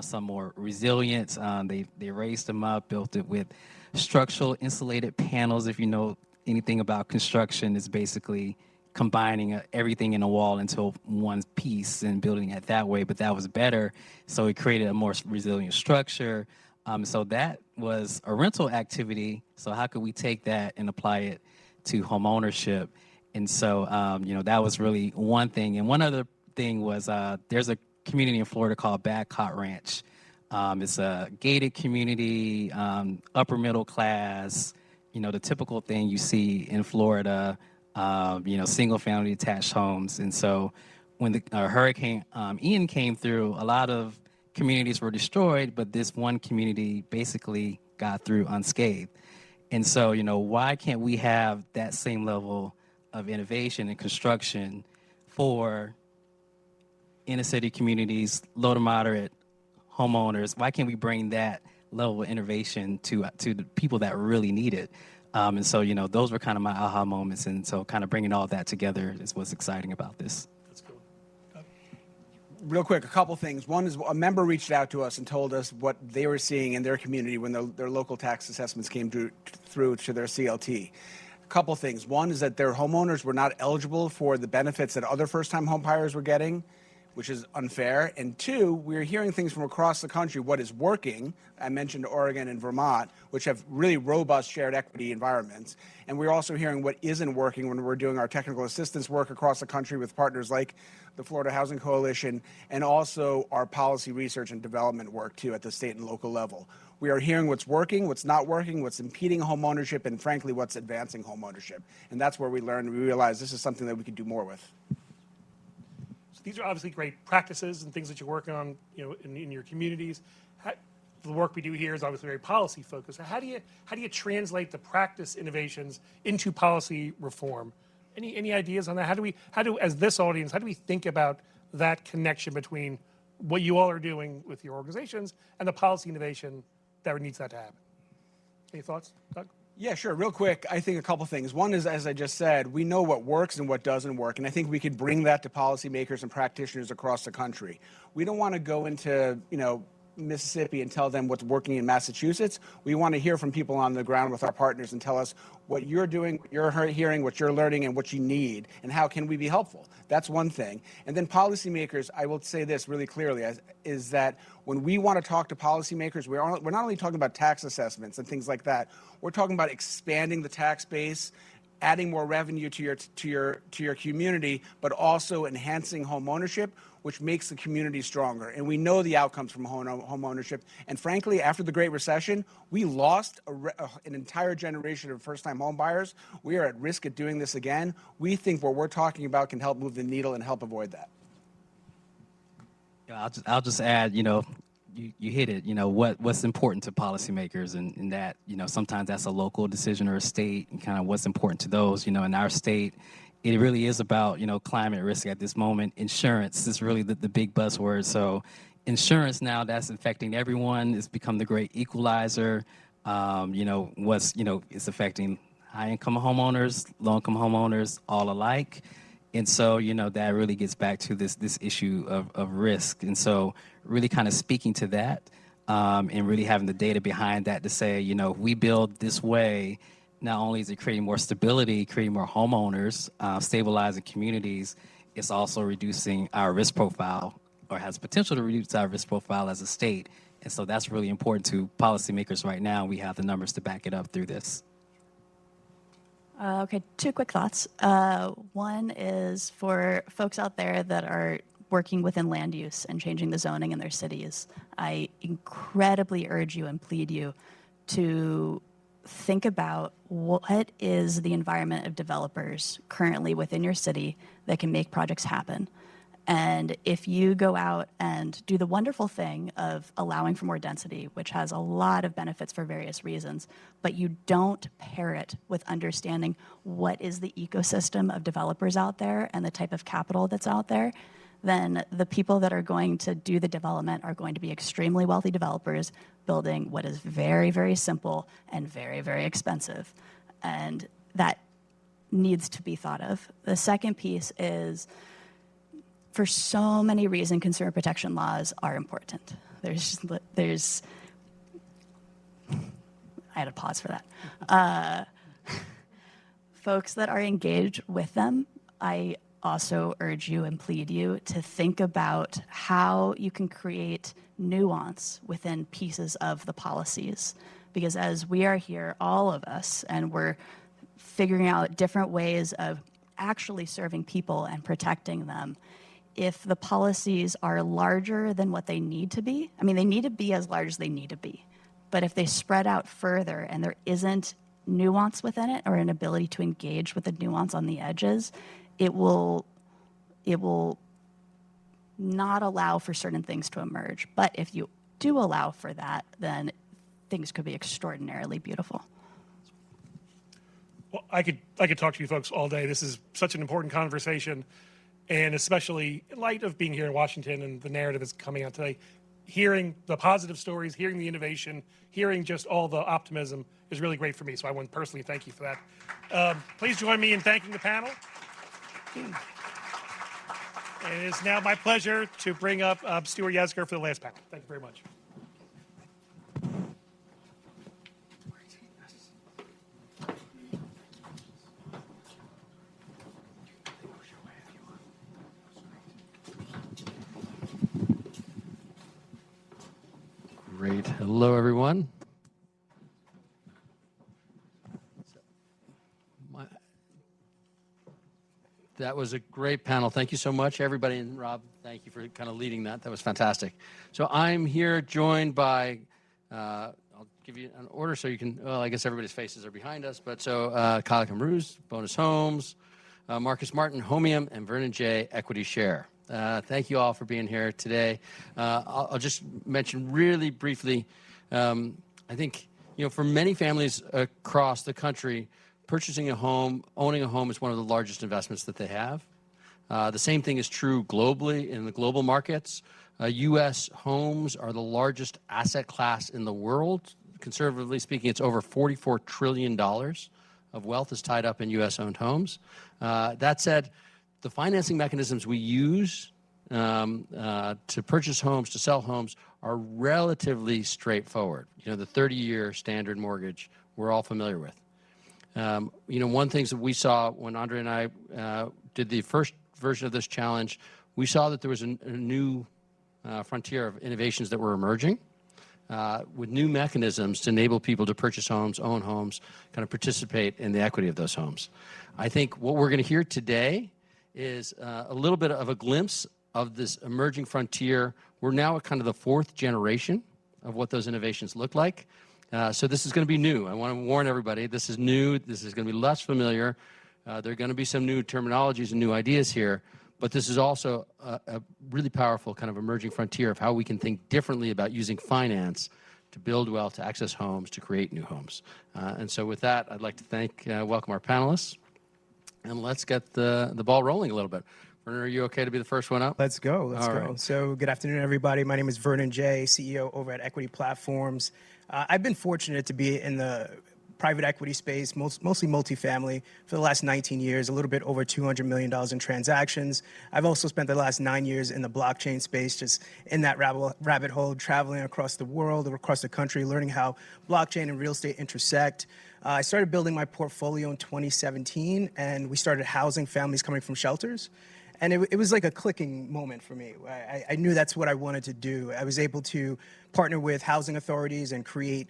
some more resilient. They raised them up, built it with structural insulated panels. If you know anything about construction, it's basically combining everything in a wall into one piece and building it that way, but that was better. So it created a more resilient structure. So that was a rental activity. So how could we take that and apply it to home ownership? And so, that was really one thing. And one other thing was there's a community in Florida called Badcock Ranch. It's a gated community, upper middle class, the typical thing you see in Florida, single family detached homes. And so when the Hurricane Ian came through, a lot of communities were destroyed, but this one community basically got through unscathed. And so, why can't we have that same level of innovation and construction for inner city communities, low to moderate homeowners? Why can't we bring that level of innovation to the people that really need it? And so, those were kind of my aha moments. And so kind of bringing all that together is what's exciting about this. That's cool. Real quick, a couple things. One is a member reached out to us and told us what they were seeing in their community when their local tax assessments came through to their CLT. A couple things. One is that their homeowners were not eligible for the benefits that other first-time home buyers were getting, which is unfair. And two, we're hearing things from across the country, what is working. I mentioned Oregon and Vermont, which have really robust shared equity environments. And we're also hearing what isn't working when we're doing our technical assistance work across the country with partners like the Florida Housing Coalition, and also our policy research and development work too at the state and local level. We are hearing what's working, what's not working, what's impeding home ownership, and frankly, what's advancing home ownership. And that's where we learned, we realized this is something that we could do more with. These are obviously great practices and things that you're working on, in your communities. The work we do here is obviously very policy focused. How do you translate the practice innovations into policy reform? Any ideas on that? How do as this audience, how do we think about that connection between what you all are doing with your organizations and the policy innovation that needs that to happen? Any thoughts, Doug? Yeah, sure. Real quick, I think a couple things. One is, as I just said, we know what works and what doesn't work, and I think we could bring that to policymakers and practitioners across the country. We don't want to go into, Mississippi and tell them what's working in Massachusetts. We want to hear from people on the ground with our partners and tell us what you're doing, what you're hearing, what you're learning, and what you need, and how can we be helpful. That's one thing. And then policymakers, I will say this really clearly, is that when we want to talk to policymakers, we're not only talking about tax assessments and things like that. We're talking about expanding the tax base, adding more revenue to your community, but also enhancing home ownership, which makes the community stronger. And we know the outcomes from home ownership. And frankly, after the Great Recession, we lost an entire generation of first-time home buyers. We are at risk of doing this again. We think what we're talking about can help move the needle and help avoid that. I'll just add, you hit it, what's important to policymakers, and that, sometimes that's a local decision or a state, and kind of what's important to those, in our state. It really is about, climate risk at this moment. Insurance is really the big buzzword. So insurance now, that's affecting everyone. It's become the great equalizer. It's affecting high-income homeowners, low-income homeowners, all alike. And so, that really gets back to this issue of risk. And so really kind of speaking to that and really having the data behind that to say, if we build this way, not only is it creating more stability, creating more homeowners, stabilizing communities, it's also reducing our risk profile, or has potential to reduce our risk profile as a state. And so that's really important to policymakers right now. We have the numbers to back it up through this. Okay, two quick thoughts. One is for folks out there that are working within land use and changing the zoning in their cities. I incredibly urge you and plead you to think about what is the environment of developers currently within your city that can make projects happen. And if you go out and do the wonderful thing of allowing for more density, which has a lot of benefits for various reasons, but you don't pair it with understanding what is the ecosystem of developers out there and the type of capital that's out there, then the people that are going to do the development are going to be extremely wealthy developers building what is very, very simple and very, very expensive. And that needs to be thought of. The second piece is, for so many reasons, consumer protection laws are important. I had to pause for that. Folks that are engaged with them, I also urge you and plead you to think about how you can create nuance within pieces of the policies. Because as we are here, all of us, and we're figuring out different ways of actually serving people and protecting them, if the policies are larger than what they need to be, I mean, they need to be as large as they need to be. But if they spread out further and there isn't nuance within it or an ability to engage with the nuance on the edges, it will not allow for certain things to emerge. But if you do allow for that, then things could be extraordinarily beautiful. Well, I could talk to you folks all day. This is such an important conversation, and especially in light of being here in Washington and the narrative that's coming out today, hearing the positive stories, hearing the innovation, hearing just all the optimism is really great for me. So I want to personally thank you for that. Please join me in thanking the panel. And it is now my pleasure to bring up Stuart Yasgur for the last panel. Thank you very much. Great. Hello, everyone. That was a great panel. Thank you so much, everybody. And Rob, thank you for kind of leading that. That was fantastic. So I'm here joined by, I'll give you an order so you can, well, I guess everybody's faces are behind us. But so Kyle Camruz, Bonus Homes, Marcus Martin, Homium, and Vernon J, Equity Share. Thank you all for being here today. I'll just mention really briefly, I think, for many families across the country, purchasing a home, owning a home is one of the largest investments that they have. The same thing is true globally in the global markets. U.S. homes are the largest asset class in the world. Conservatively speaking, it's over $44 trillion of wealth is tied up in U.S.-owned homes. That said, the financing mechanisms we use to purchase homes, to sell homes, are relatively straightforward. The 30-year standard mortgage we're all familiar with. One thing that we saw when Andre and I did the first version of this challenge, we saw that there was a new frontier of innovations that were emerging with new mechanisms to enable people to purchase homes, own homes, kind of participate in the equity of those homes. I think what we're going to hear today is a little bit of a glimpse of this emerging frontier. We're now at kind of the fourth generation of what those innovations look like. So this is going to be new. I want to warn everybody, this is new. This is going to be less familiar. There are going to be some new terminologies and new ideas here. But this is also a really powerful kind of emerging frontier of how we can think differently about using finance to build wealth, to access homes, to create new homes. And so with that, I'd like to welcome our panelists. And let's get the ball rolling a little bit. Vernon, are you okay to be the first one up? Let's go. Let's go. Right. So good afternoon, everybody. My name is Vernon J, CEO over at Equity Platforms. I've been fortunate to be in the private equity space, mostly multifamily, for the last 19 years, a little bit over $200 million in transactions. I've also spent the last 9 years in the blockchain space, just in that rabbit hole, traveling across the world or across the country, learning how blockchain and real estate intersect. I started building my portfolio in 2017, and we started housing families coming from shelters. And it was like a clicking moment for me. I knew that's what I wanted to do. I was able to partner with housing authorities and create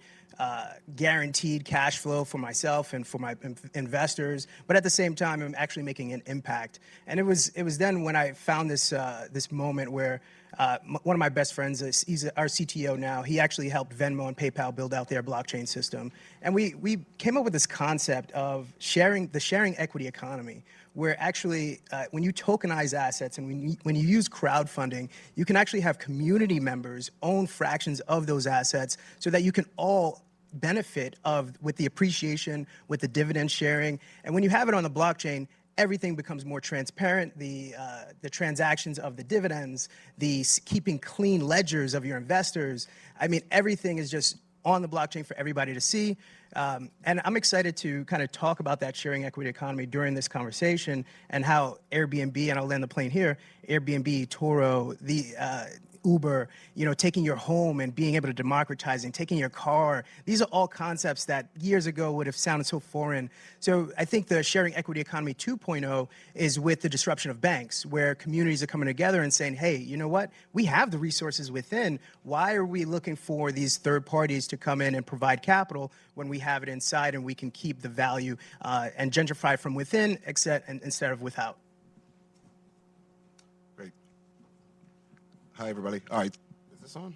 guaranteed cash flow for myself and for my investors. But at the same time, I'm actually making an impact. And it was then when I found this moment where one of my best friends, he's our CTO now, he actually helped Venmo and PayPal build out their blockchain system. And we came up with this concept of the sharing equity economy, where actually when you tokenize assets and when you use crowdfunding, you can actually have community members own fractions of those assets so that you can all benefit with the appreciation, with the dividend sharing. And when you have it on the blockchain, everything becomes more transparent. The transactions of the dividends, the keeping clean ledgers of your investors. I mean, everything is just on the blockchain for everybody to see. And I'm excited to kind of talk about that sharing equity economy during this conversation and how Airbnb, and I'll land the plane here, Airbnb, Turo, Uber, taking your home and being able to democratize and taking your car. These are all concepts that years ago would have sounded so foreign. So I think the sharing equity economy 2.0 is with the disruption of banks, where communities are coming together and saying, hey, you know what? We have the resources within. Why are we looking for these third parties to come in and provide capital when we have it inside and we can keep the value and gentrify from within instead of without? Hi, everybody. All right. Is this on?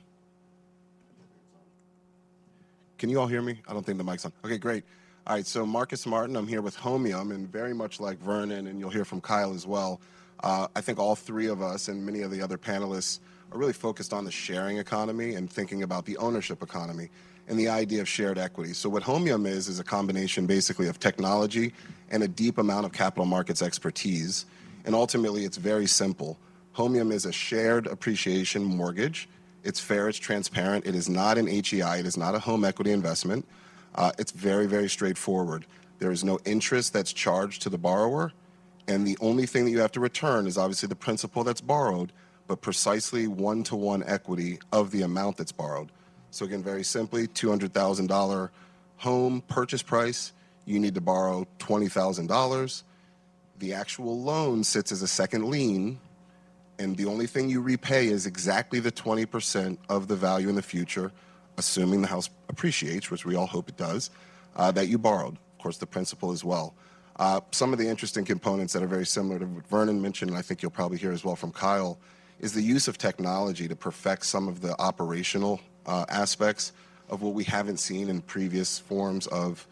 Can you all hear me? I don't think the mic's on. Okay, great. All right, so Marcus Martin, I'm here with Homium, and very much like Vernon, and you'll hear from Kyle as well, I think all three of us and many of the other panelists are really focused on the sharing economy and thinking about the ownership economy and the idea of shared equity. So what Homium is a combination basically of technology and a deep amount of capital markets expertise. And ultimately, it's very simple. Homium is a shared appreciation mortgage. It's fair, it's transparent. It is not an HEI. It is not a home equity investment. It's very, very straightforward. There is no interest that's charged to the borrower. And the only thing that you have to return is obviously the principal that's borrowed, but precisely one-to-one equity of the amount that's borrowed. So again, very simply, $200,000 home purchase price, you need to borrow $20,000. The actual loan sits as a second lien, and the only thing you repay is exactly the 20% of the value in the future, assuming the house appreciates, which we all hope it does, that you borrowed. Of course, the principal as well. Some of the interesting components that are very similar to what Vernon mentioned, and I think you'll probably hear as well from Kyle, is the use of technology to perfect some of the operational aspects of what we haven't seen in previous forms of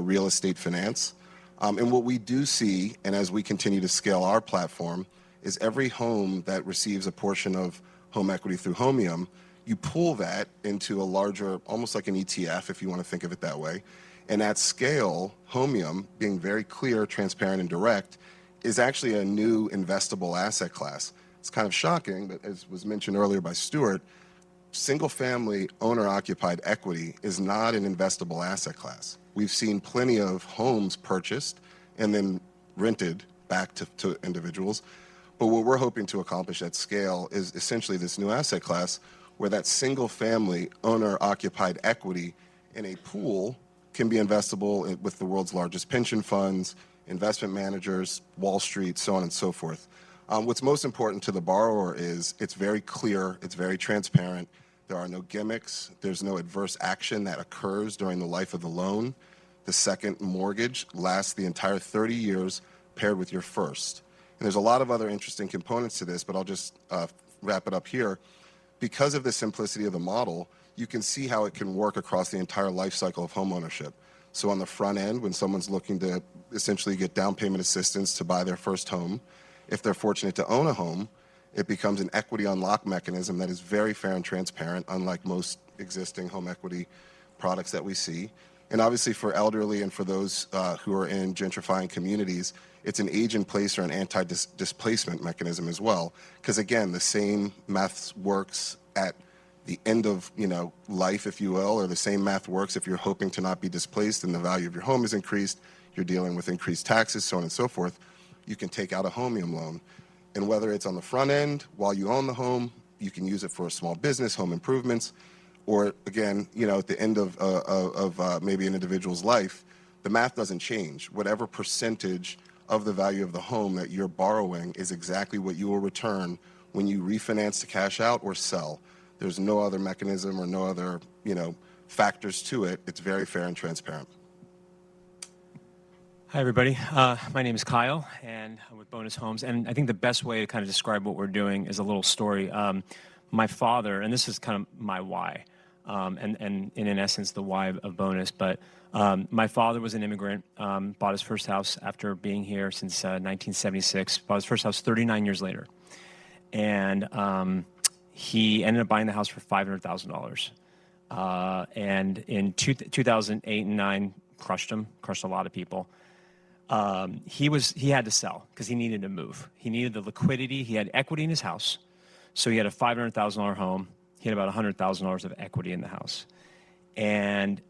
real estate finance. And what we do see, and as we continue to scale our platform, is every home that receives a portion of home equity through Homium, you pull that into a larger, almost like an ETF, if you want to think of it that way. And at scale, Homium, being very clear, transparent, and direct, is actually a new investable asset class. It's kind of shocking, but as was mentioned earlier by Stuart, single-family owner-occupied equity is not an investable asset class. We've seen plenty of homes purchased and then rented back to individuals. But what we're hoping to accomplish at scale is essentially this new asset class where that single-family owner-occupied equity in a pool can be investable with the world's largest pension funds, investment managers, Wall Street, so on and so forth. What's most important to the borrower is it's very clear, it's very transparent, there are no gimmicks, there's no adverse action that occurs during the life of the loan. The second mortgage lasts the entire 30 years paired with your first. And there's a lot of other interesting components to this, but I'll just wrap it up here. Because of the simplicity of the model, you can see how it can work across the entire life cycle of homeownership. So on the front end, when someone's looking to essentially get down payment assistance to buy their first home, if they're fortunate to own a home, it becomes an equity unlock mechanism that is very fair and transparent, unlike most existing home equity products that we see. And obviously for elderly and for those who are in gentrifying communities, it's an age-in-place or an anti-displacement mechanism as well. Because again, the same math works at the end of life, if you will, or the same math works if you're hoping to not be displaced and the value of your home is increased, you're dealing with increased taxes, so on and so forth. You can take out a Homium loan. And whether it's on the front end while you own the home, you can use it for a small business, home improvements, or again, at the end of maybe an individual's life, the math doesn't change. Whatever percentage of the value of the home that you're borrowing is exactly what you will return when you refinance to cash out or sell. There's no other mechanism or no other, factors to it. It's very fair and transparent. Hi, everybody. My name is Kyle, and I'm with Bonus Homes. And I think the best way to kind of describe what we're doing is a little story. My father, and this is kind of my why, and in essence, the why of Bonus, but my father was an immigrant, bought his first house after being here since 1976, bought his first house 39 years later. And he ended up buying the house for $500,000. And in 2008 and 9, crushed a lot of people. He had to sell because he needed to move. He needed the liquidity. He had equity in his house. So he had a $500,000 home. He had about $100,000 of equity in the house. And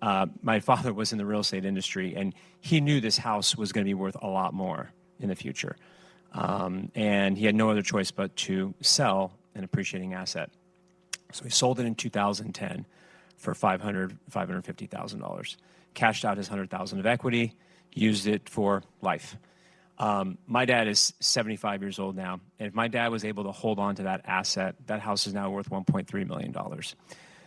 my father was in the real estate industry, and he knew this house was going to be worth a lot more in the future. And he had no other choice but to sell an appreciating asset. So he sold it in 2010 for $550,000. Cashed out his $100,000 of equity, used it for life. My dad is 75 years old now, and if my dad was able to hold on to that asset, that house is now worth $1.3 million.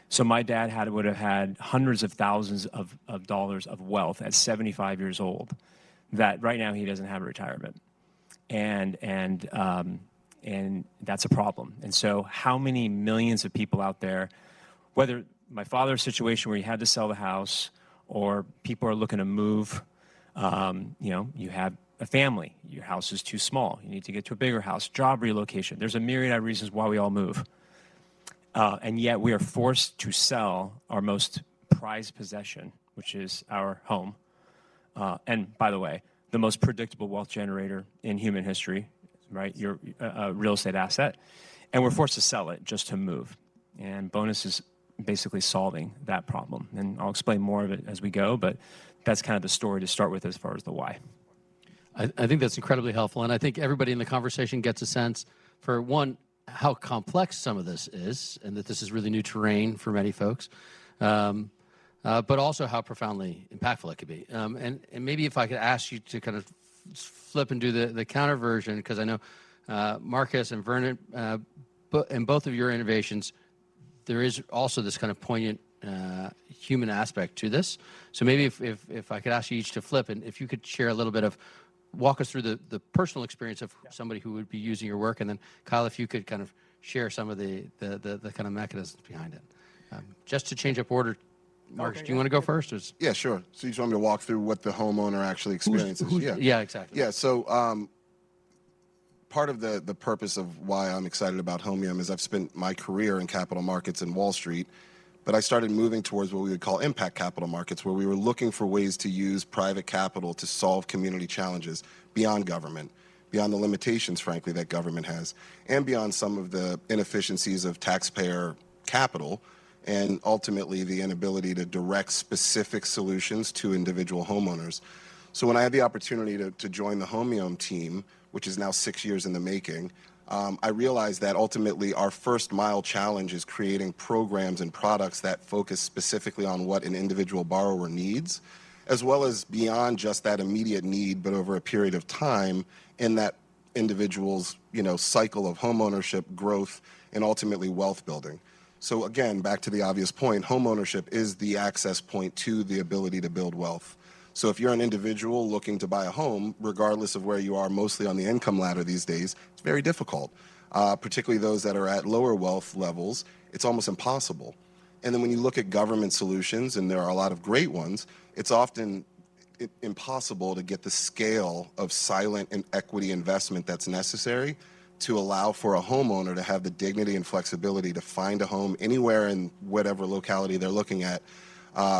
So my dad would have had hundreds of thousands of dollars of wealth at 75 years old that right now he doesn't have a retirement. And and that's a problem. And so how many millions of people out there, whether my father's situation where he had to sell the house, or people are looking to move, you have a family, your house is too small, you need to get to a bigger house, job relocation. There's a myriad of reasons why we all move. And yet we are forced to sell our most prized possession, which is our home. And by the way, the most predictable wealth generator in human history, right? Your real estate asset. And we're forced to sell it just to move. And bonus is basically solving that problem. And I'll explain more of it as we go, but that's kind of the story to start with as far as the why. I think that's incredibly helpful, and I think everybody in the conversation gets a sense for, one, how complex some of this is, and that this is really new terrain for many folks, but also how profoundly impactful it could be. And maybe if I could ask you to kind of flip and do the counter version, because I know Marcus and Vernon, in both of your innovations, there is also this kind of poignant human aspect to this. So maybe if I could ask you each to flip, and if you could share a little bit of, walk us through the personal experience of somebody who would be using your work, and then Kyle, if you could kind of share some of the kind of mechanisms behind it. Just to change up order, Marcus, do you want to go first? Or Yeah, sure. So you just want me to walk through what the homeowner actually experiences? Yeah, exactly. Yeah, so part of the purpose of why I'm excited about Homium is I've spent my career in capital markets in Wall Street, but I started moving towards what we would call impact capital markets, where we were looking for ways to use private capital to solve community challenges beyond government, beyond the limitations, frankly, that government has, and beyond some of the inefficiencies of taxpayer capital, and ultimately the inability to direct specific solutions to individual homeowners. So when I had the opportunity to join the Homium team, which is now 6 years in the making, I realized that ultimately our first mile challenge is creating programs and products that focus specifically on what an individual borrower needs, as well as beyond just that immediate need, but over a period of time in that individual's cycle of homeownership, growth, and ultimately wealth building. So again, back to the obvious point, homeownership is the access point to the ability to build wealth. So if you're an individual looking to buy a home, regardless of where you are, mostly on the income ladder these days, it's very difficult, particularly those that are at lower wealth levels. It's almost impossible. And then when you look at government solutions, and there are a lot of great ones, it's often impossible to get the scale of silent and equity investment that's necessary to allow for a homeowner to have the dignity and flexibility to find a home anywhere in whatever locality they're looking at,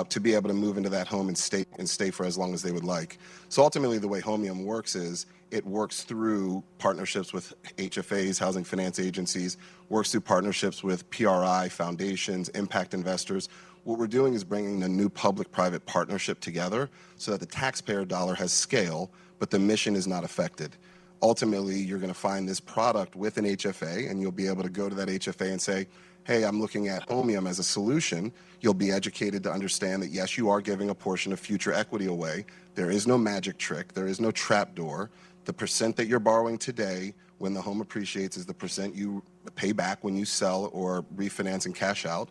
to be able to move into that home and stay for as long as they would like. So ultimately the way Homium works is it works through partnerships with HFAs, housing finance agencies, works through partnerships with PRI, foundations, impact investors. What we're doing is bringing a new public-private partnership together so that the taxpayer dollar has scale, but the mission is not affected. Ultimately, you're going to find this product with an HFA, and you'll be able to go to that HFA and say, hey, I'm looking at Homium as a solution. You'll be educated to understand that, yes, you are giving a portion of future equity away. There is no magic trick. There is no trap door. The percent that you're borrowing today when the home appreciates is the percent you pay back when you sell or refinance and cash out.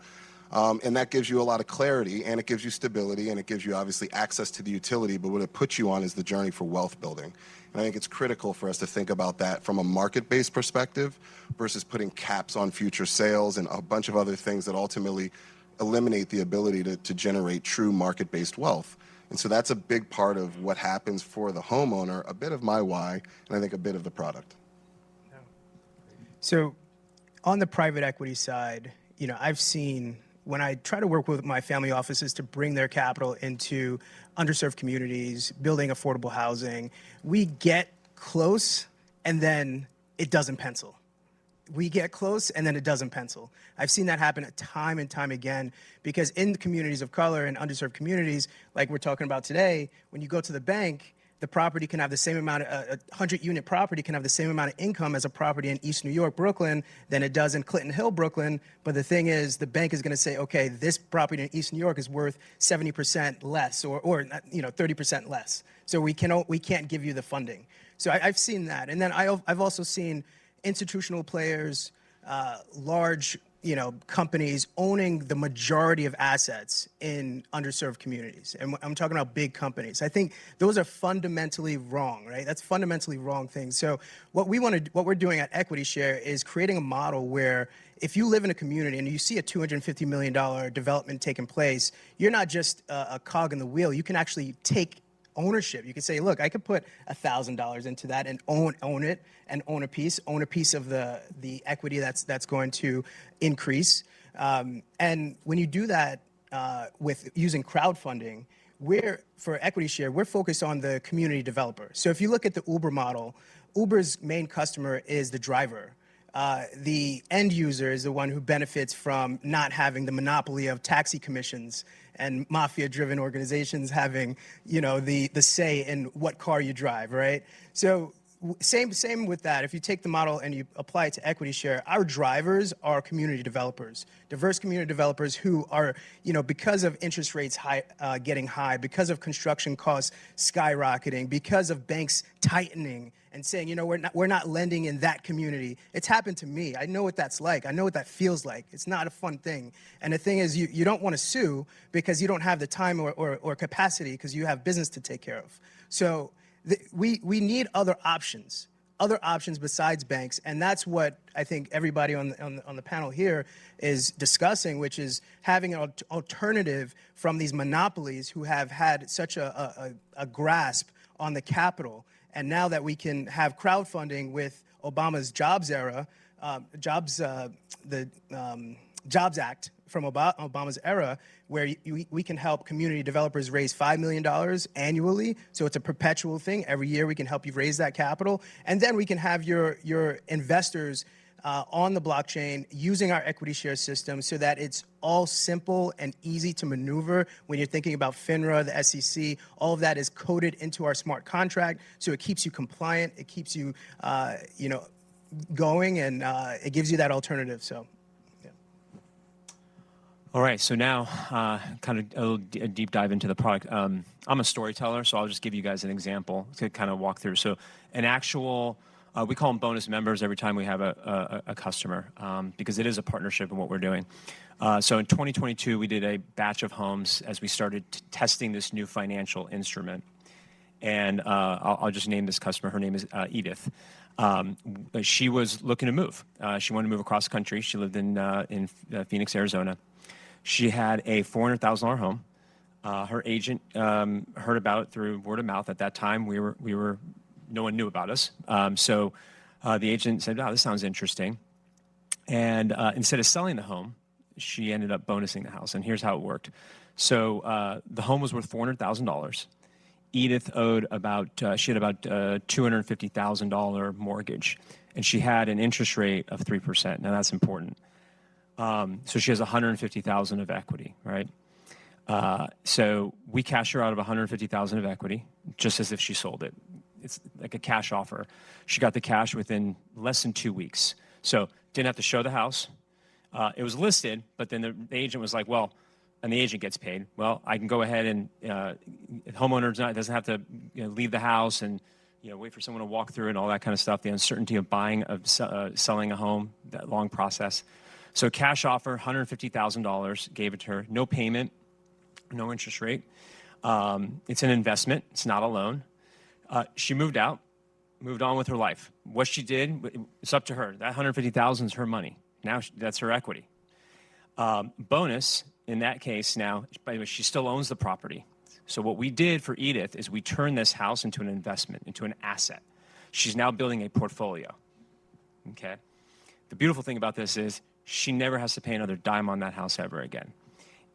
And that gives you a lot of clarity, and it gives you stability, and it gives you obviously access to the utility, but what it puts you on is the journey for wealth building. And I think it's critical for us to think about that from a market-based perspective versus putting caps on future sales and a bunch of other things that ultimately eliminate the ability to generate true market-based wealth. And so that's a big part of what happens for the homeowner, a bit of my why, and I think a bit of the product. So on the private equity side, I've seen when I try to work with my family offices to bring their capital into underserved communities, building affordable housing, we get close and then it doesn't pencil. We get close and then it doesn't pencil. I've seen that happen time and time again because in communities of color and underserved communities, like we're talking about today, when you go to the bank, the property can have the same amount, a 100-unit property can have the same amount of income as a property in East New York, Brooklyn, than it does in Clinton Hill, Brooklyn. But the thing is, the bank is going to say, okay, this property in East New York is worth 70% less or 30% less. So we can't give you the funding. So I've seen that. And then I've also seen institutional players, large companies owning the majority of assets in underserved communities. And I'm talking about big companies. I think those are fundamentally wrong, right? That's fundamentally wrong thing. So what we're doing at Equity Share is creating a model where if you live in a community and you see a $250 million development taking place, you're not just a cog in the wheel. You can actually take ownership. You can say, look, I could put $1,000 into that and own it and own a piece of the equity that's going to increase. And when you do that with using crowdfunding, for Equity Share, we're focused on the community developer. So if you look at the Uber model, Uber's main customer is the driver. The end user is the one who benefits from not having the monopoly of taxi commissions and mafia-driven organizations having, the say in what car you drive, right? So same with that. If you take the model and you apply it to Equity Share, our drivers are community developers, diverse community developers who are, because of interest rates getting high, because of construction costs skyrocketing, because of banks tightening and saying, we're not lending in that community. It's happened to me. I know what that's like. I know what that feels like. It's not a fun thing. And the thing is, you don't want to sue because you don't have the time or capacity because you have business to take care of. So we need other options besides banks. And that's what I think everybody on the panel here is discussing, which is having an alternative from these monopolies who have had such a grasp on the capital. And now that we can have crowdfunding with Obama's Jobs era, the Jobs Act from Obama's era, where we can help community developers raise $5 million annually. So it's a perpetual thing. Every year we can help you raise that capital. And then we can have your investors on the blockchain using our Equity Share system so that it's all simple and easy to maneuver. When you're thinking about FINRA, the SEC, all of that is coded into our smart contract. So it keeps you compliant. It keeps you, going, and it gives you that alternative. So. All right, so now kind of a deep dive into the product. I'm a storyteller, so I'll just give you guys an example to kind of walk through. So an actual, we call them bonus members every time we have a customer because it is a partnership in what we're doing. So in 2022, we did a batch of homes as we started testing this new financial instrument. And I'll just name this customer. Her name is Edith. She was looking to move. She wanted to move across the country. She lived in Phoenix, Arizona. She had a $400,000 home. Her agent heard about it through word of mouth. At that time, no one knew about us. So the agent said, "Oh, this sounds interesting." And instead of selling the home, she ended up bonusing the house. And here's how it worked. So the home was worth $400,000. Edith owed she had about $250,000 mortgage, and she had an interest rate of 3%. Now that's important. So she has $150,000 of equity, right? So we cash her out of $150,000 of equity, just as if she sold it. It's like a cash offer. She got the cash within less than 2 weeks. So didn't have to show the house. It was listed, but then the agent was like, well, and the agent gets paid. Well, I can go ahead and homeowner doesn't have to leave the house and wait for someone to walk through it and all that kind of stuff. The uncertainty of selling a home, that long process. So cash offer, $150,000, gave it to her. No payment, no interest rate. It's an investment. It's not a loan. She moved out, moved on with her life. What she did, it's up to her. That $150,000 is her money. Now that's her equity. Bonus, in that case now, by the way, she still owns the property. So what we did for Edith is we turned this house into an investment, into an asset. She's now building a portfolio, okay? The beautiful thing about this is she never has to pay another dime on that house ever again.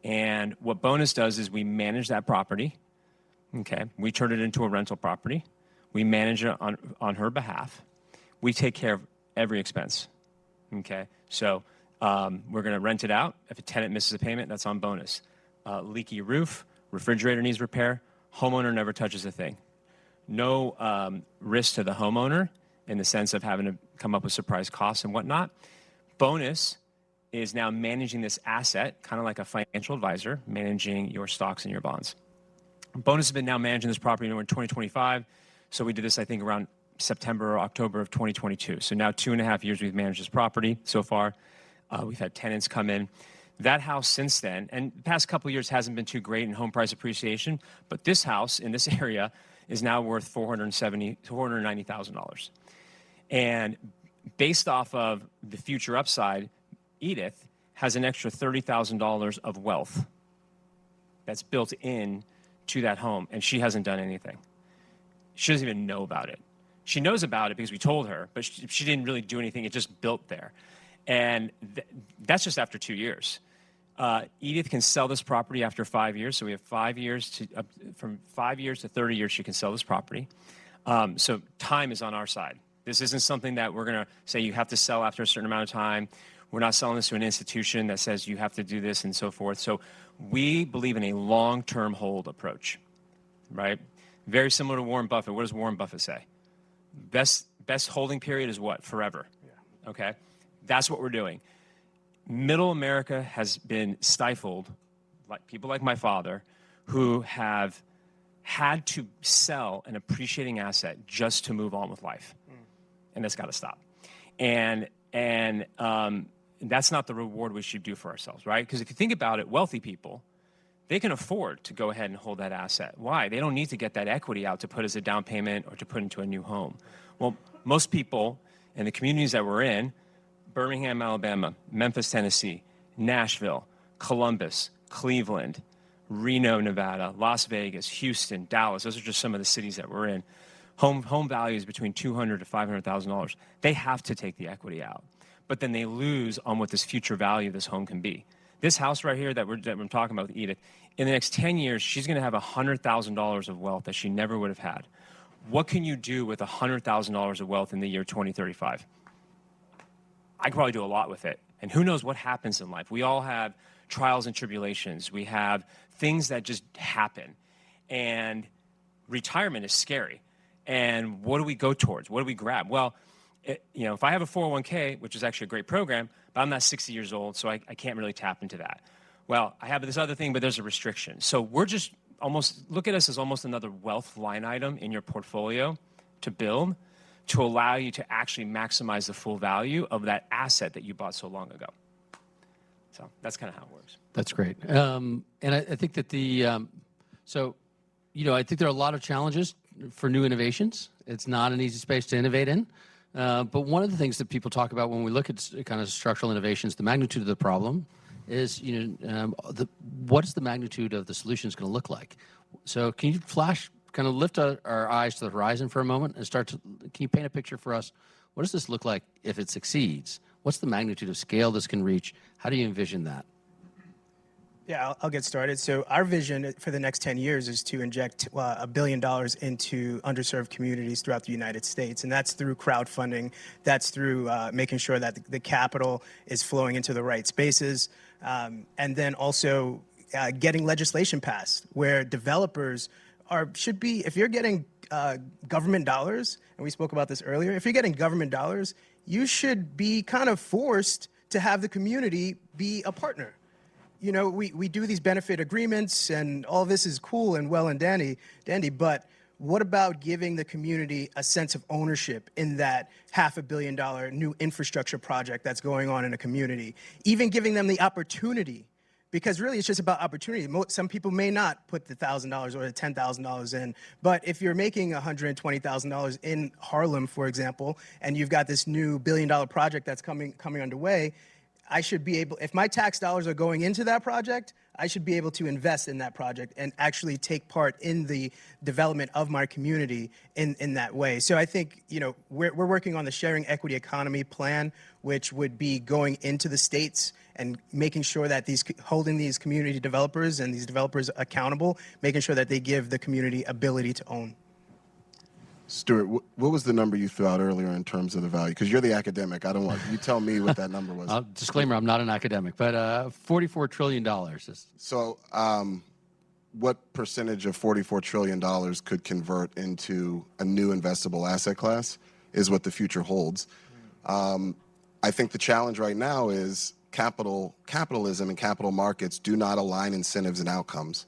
And what Bonus does is we manage that property, okay? We turn it into a rental property. We manage it on her behalf. We take care of every expense, okay? So we're going to rent it out. If a tenant misses a payment, that's on Bonus. Leaky roof, refrigerator needs repair, homeowner never touches a thing. No risk to the homeowner in the sense of having to come up with surprise costs and whatnot. Bonus is now managing this asset, kind of like a financial advisor, managing your stocks and your bonds. Bonus has been now managing this property in 2025. So we did this, I think, around September or October of 2022. So now 2.5 years we've managed this property so far. We've had tenants come in. That house since then, and the past couple of years hasn't been too great in home price appreciation, but this house in this area is now worth $490,000. And based off of the future upside, Edith has an extra $30,000 of wealth that's built in to that home, and she hasn't done anything. She doesn't even know about it. She knows about it because we told her, but she didn't really do anything. It just built there. And that's just after 2 years. Edith can sell this property after 5 years. So we have 5 years from 5 years to 30 years, she can sell this property. So time is on our side. This isn't something that we're going to say you have to sell after a certain amount of time. We're not selling this to an institution that says you have to do this and so forth. So we believe in a long-term hold approach, right? Very similar to Warren Buffett. What does Warren Buffett say? Best holding period is what? Forever. Yeah. Okay? That's what we're doing. Middle America has been stifled, like people like my father, who have had to sell an appreciating asset just to move on with life. And that's got to stop. And that's not the reward we should do for ourselves, right? Because if you think about it, wealthy people, they can afford to go ahead and hold that asset. Why? They don't need to get that equity out to put as a down payment or to put into a new home. Well, most people in the communities that we're in, Birmingham, Alabama, Memphis, Tennessee, Nashville, Columbus, Cleveland, Reno, Nevada, Las Vegas, Houston, Dallas. Those are just some of the cities that we're in. Home values between $200,000 to $500,000. They have to take the equity out, but then they lose on what this future value of this home can be. This house right here that we're talking about with Edith, in the next 10 years, she's going to have $100,000 of wealth that she never would have had. What can you do with $100,000 of wealth in the year 2035? I could probably do a lot with it. And who knows what happens in life. We all have trials and tribulations. We have things that just happen. And retirement is scary. And what do we go towards? What do we grab? Well, if I have a 401k, which is actually a great program, but I'm not 60 years old, so I can't really tap into that. Well, I have this other thing, but there's a restriction. So we're just look at us as almost another wealth line item in your portfolio to build, to allow you to actually maximize the full value of that asset that you bought so long ago. So that's kind of how it works. That's great. And I think that I think there are a lot of challenges for new innovations. It's not an easy space to innovate in. But one of the things that people talk about when we look at kind of structural innovations, the magnitude of the problem is, what is the magnitude of the solutions going to look like? So can you kind of lift our eyes to the horizon for a moment and can you paint a picture for us? What does this look like if it succeeds? What's the magnitude of scale this can reach? How do you envision that? Yeah, I'll get started. So our vision for the next 10 years is to inject $1 billion into underserved communities throughout the United States. And that's through crowdfunding. That's through making sure that the capital is flowing into the right spaces. And then also getting legislation passed where developers should be, if you're getting government dollars, and we spoke about this earlier, if you're getting government dollars, you should be kind of forced to have the community be a partner. We do these benefit agreements and all this is cool and well and dandy, but what about giving the community a sense of ownership in that $500 million new infrastructure project that's going on in a community? Even giving them the opportunity, because really it's just about opportunity. Some people may not put the $1,000 or the $10,000 in, but if you're making $120,000 in Harlem, for example, and you've got this new $1 billion project that's coming underway, I should be able, if my tax dollars are going into that project, I should be able to invest in that project and actually take part in the development of my community in that way. So I think, we're working on the sharing equity economy plan, which would be going into the states and making sure that holding these community developers and these developers accountable, making sure that they give the community ability to own. Stuart, what was the number you threw out earlier in terms of the value? Because you're the academic. I don't want you tell me what that number was. Disclaimer, I'm not an academic, but $44 trillion. So what percentage of $44 trillion could convert into a new investable asset class is what the future holds. I think the challenge right now is capitalism and capital markets do not align incentives and outcomes.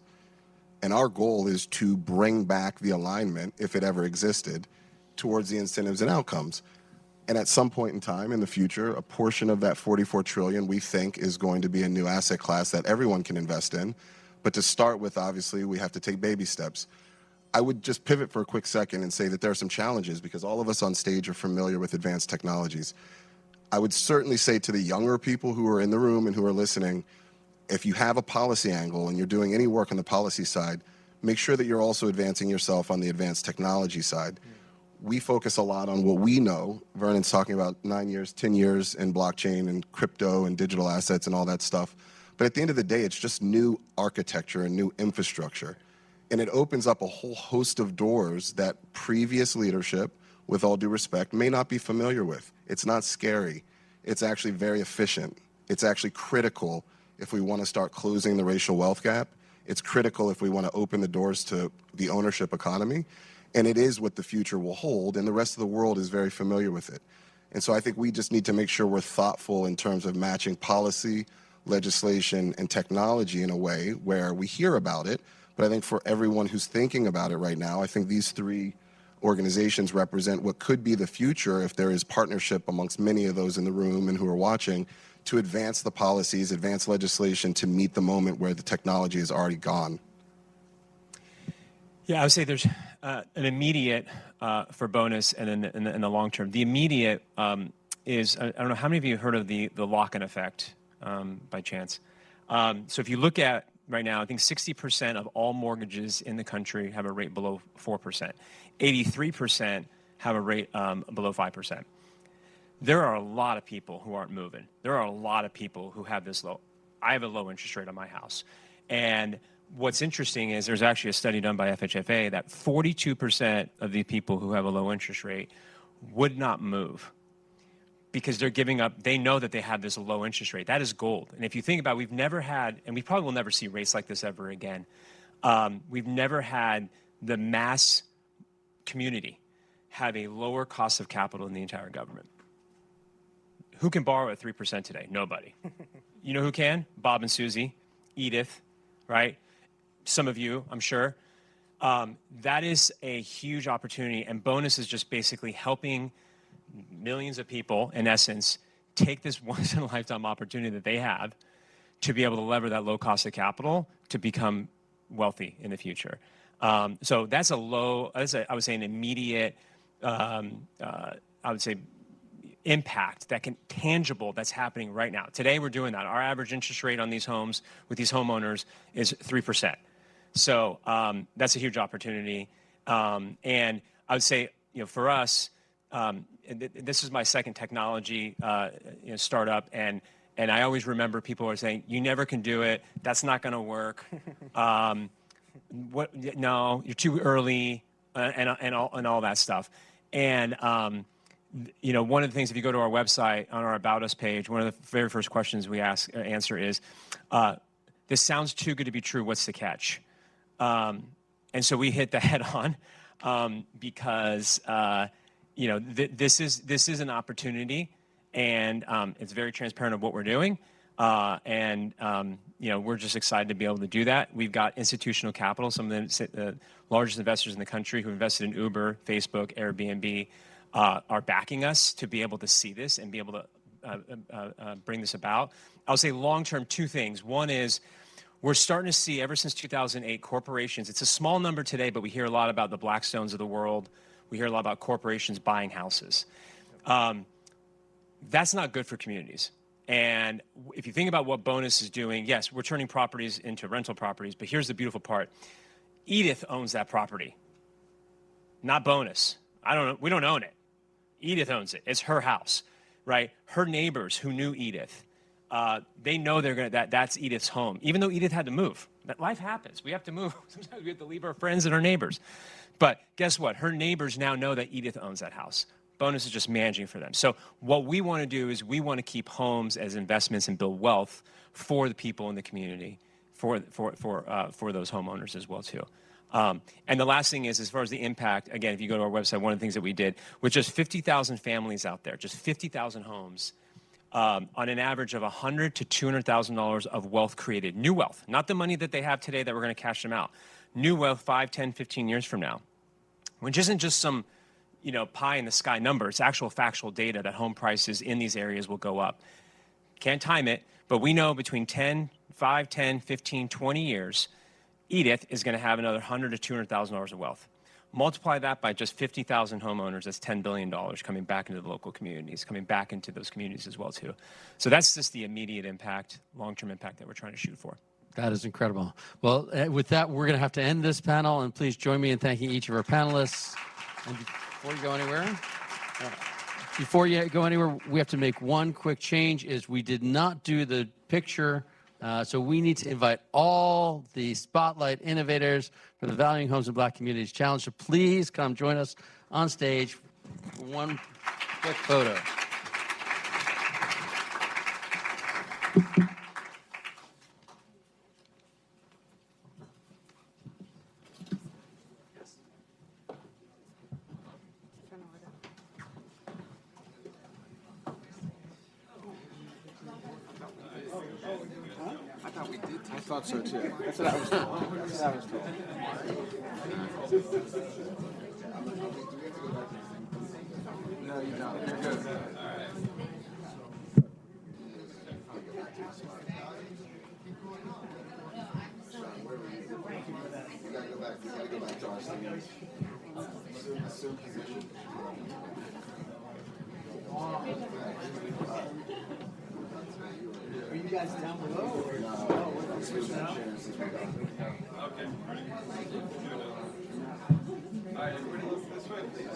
And our goal is to bring back the alignment, if it ever existed, towards the incentives and outcomes. And at some point in time in the future, a portion of that 44 trillion we think is going to be a new asset class that everyone can invest in. But to start with, obviously, we have to take baby steps. I would just pivot for a quick second and say that there are some challenges because all of us on stage are familiar with advanced technologies. I would certainly say to the younger people who are in the room and who are listening, if you have a policy angle and you're doing any work on the policy side, make sure that you're also advancing yourself on the advanced technology side. We focus a lot on what we know. Vernon's talking about 9 years, 10 years in blockchain and crypto and digital assets and all that stuff. But at the end of the day, it's just new architecture and new infrastructure. And it opens up a whole host of doors that previous leadership, with all due respect, may not be familiar with. It's not scary. It's actually very efficient. It's actually critical if we want to start closing the racial wealth gap. It's critical if we want to open the doors to the ownership economy. And it is what the future will hold, and the rest of the world is very familiar with it. And so I think we just need to make sure we're thoughtful in terms of matching policy, legislation, and technology in a way where we hear about it. But I think for everyone who's thinking about it right now, I think these three organizations represent what could be the future if there is partnership amongst many of those in the room and who are watching to advance the policies, advance legislation to meet the moment where the technology is already gone. Yeah, I would say there's an immediate for bonus and then in the long term. The immediate is, I don't know, how many of you heard of the lock-in effect by chance? So if you look at right now, I think 60% of all mortgages in the country have a rate below 4%. 83% have a rate below 5%. There are a lot of people who aren't moving. There are a lot of people who have this low. I have a low interest rate on my house. And what's interesting is there's actually a study done by FHFA that 42% of the people who have a low interest rate would not move because they're giving up. They know that they have this low interest rate. That is gold. And if you think about it, we've never had, and we probably will never see rates like this ever again. We've never had the mass community have a lower cost of capital in the entire government. Who can borrow at 3% today? Nobody. You know who can? Bob and Susie, Edith, right? Some of you, I'm sure. That is a huge opportunity, and bonus is just basically helping millions of people, in essence, take this once-in-a-lifetime opportunity that they have to be able to lever that low cost of capital to become wealthy in the future. So that's I would say, an immediate, I would say, impact tangible that's happening right now. Today we're doing that. Our average interest rate on these homes with these homeowners is 3%. So that's a huge opportunity. And I would say, for us, this is my second technology startup, and I always remember people are saying, "You never can do it. That's not going to work. No, you're too early," and all that stuff. And one of the things, if you go to our website on our About Us page, one of the very first questions we answer is, "This sounds too good to be true. What's the catch?" And so we hit the head on because this is an opportunity, and it's very transparent of what we're doing. We're just excited to be able to do that. We've got institutional capital, some of the largest investors in the country who invested in Uber, Facebook, Airbnb, are backing us to be able to see this and be able to bring this about. I'll say long-term, two things. One is we're starting to see, ever since 2008, corporations, it's a small number today, but we hear a lot about the Blackstones of the world. We hear a lot about corporations buying houses. That's not good for communities. And if you think about what bonus is doing, yes, we're turning properties into rental properties, but here's the beautiful part. Edith owns that property, not bonus. We don't own it. Edith owns it. It's her house, right? Her neighbors who knew Edith, they know that's Edith's home, even though Edith had to move. That life happens. We have to move. Sometimes we have to leave our friends and our neighbors. But guess what? Her neighbors now know that Edith owns that house. Bonus is just managing for them. So what we want to do is we want to keep homes as investments and build wealth for the people in the community, for those homeowners as well too. And the last thing is, as far as the impact, again, if you go to our website, one of the things that we did with just 50,000 families out there, just 50,000 homes, on an average of $100,000 to $200,000 of wealth created, new wealth, not the money that they have today that we're going to cash them out, new wealth 5, 10, 15 years from now, which isn't just some pie in the sky numbers, actual factual data that home prices in these areas will go up. Can't time it, but we know between 5, 10, 15, 20 years, Edith is going to have another $100,000 to $200,000 of wealth. Multiply that by just 50,000 homeowners, that's $10 billion coming back into the local communities, coming back into those communities as well, too. So that's just the immediate impact, long-term impact that we're trying to shoot for. That is incredible. Well, with that, we're going to have to end this panel, and please join me in thanking each of our panelists. And before you go anywhere, we have to make one quick change, is we did not do the picture. So we need to invite all the Spotlight Innovators for the Valuing Homes in Black Communities Challenge to please come join us on stage for one quick photo. I thought so too. That's what I was told. That's what I was told. No, you don't. You're good. Are you guys down below? Or? Okay. All right, everybody look this way, please.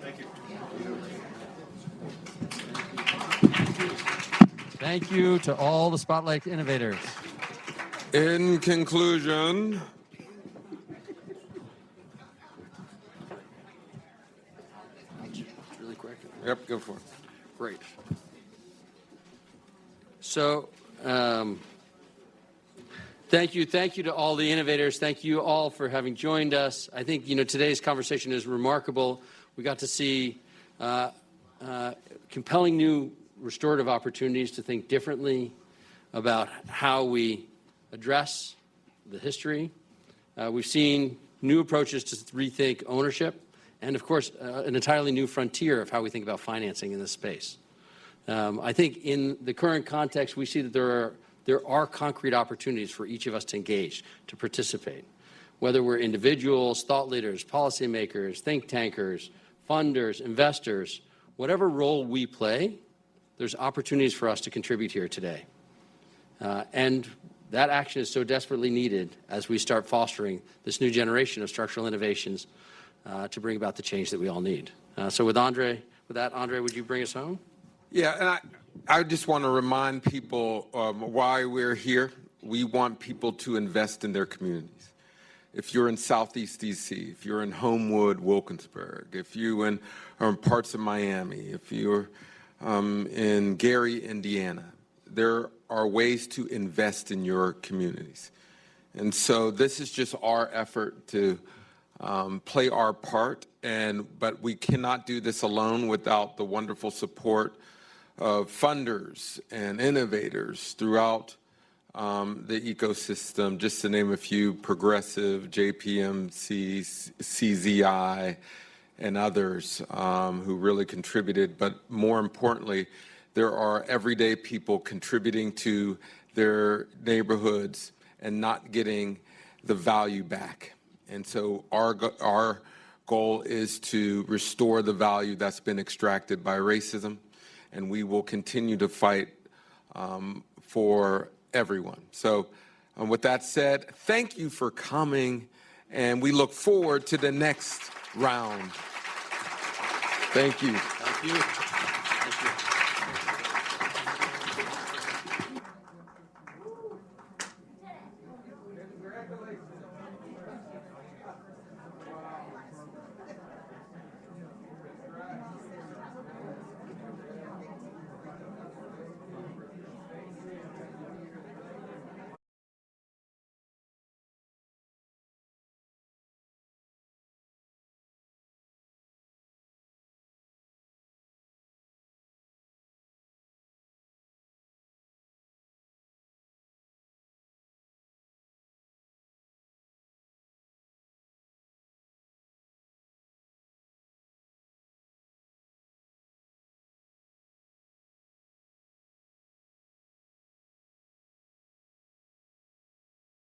Thank you. Thank you to all the Spotlight Innovators. In conclusion, Really quick. yep, go for it. Great. So, thank you to all the innovators. Thank you all for having joined us. I think today's conversation is remarkable. We got to see compelling new restorative opportunities to think differently about how we address the history. We've seen new approaches to rethink ownership, and of course, an entirely new frontier of how we think about financing in this space. I think in the current context, we see that there are concrete opportunities for each of us to engage, to participate. Whether we're individuals, thought leaders, policymakers, think tankers, funders, investors, whatever role we play, there's opportunities for us to contribute here today. And that action is so desperately needed as we start fostering this new generation of structural innovations to bring about the change that we all need. So with Andre, would you bring us home? Yeah, and I just want to remind people why we're here. We want people to invest in their communities. If you're in Southeast DC, if you're in Homewood, Wilkinsburg, if you're in parts of Miami, if you're in Gary, Indiana, there are ways to invest in your communities. And so this is just our effort to play our part, but we cannot do this alone without the wonderful support of funders and innovators throughout the ecosystem, just to name a few: Progressive, JPMC, CZI, and others who really contributed. But more importantly, there are everyday people contributing to their neighborhoods and not getting the value back. And so our goal is to restore the value that's been extracted by racism, and we will continue to fight for everyone. So with that said, thank you for coming, and we look forward to the next round. Thank you. Thank you.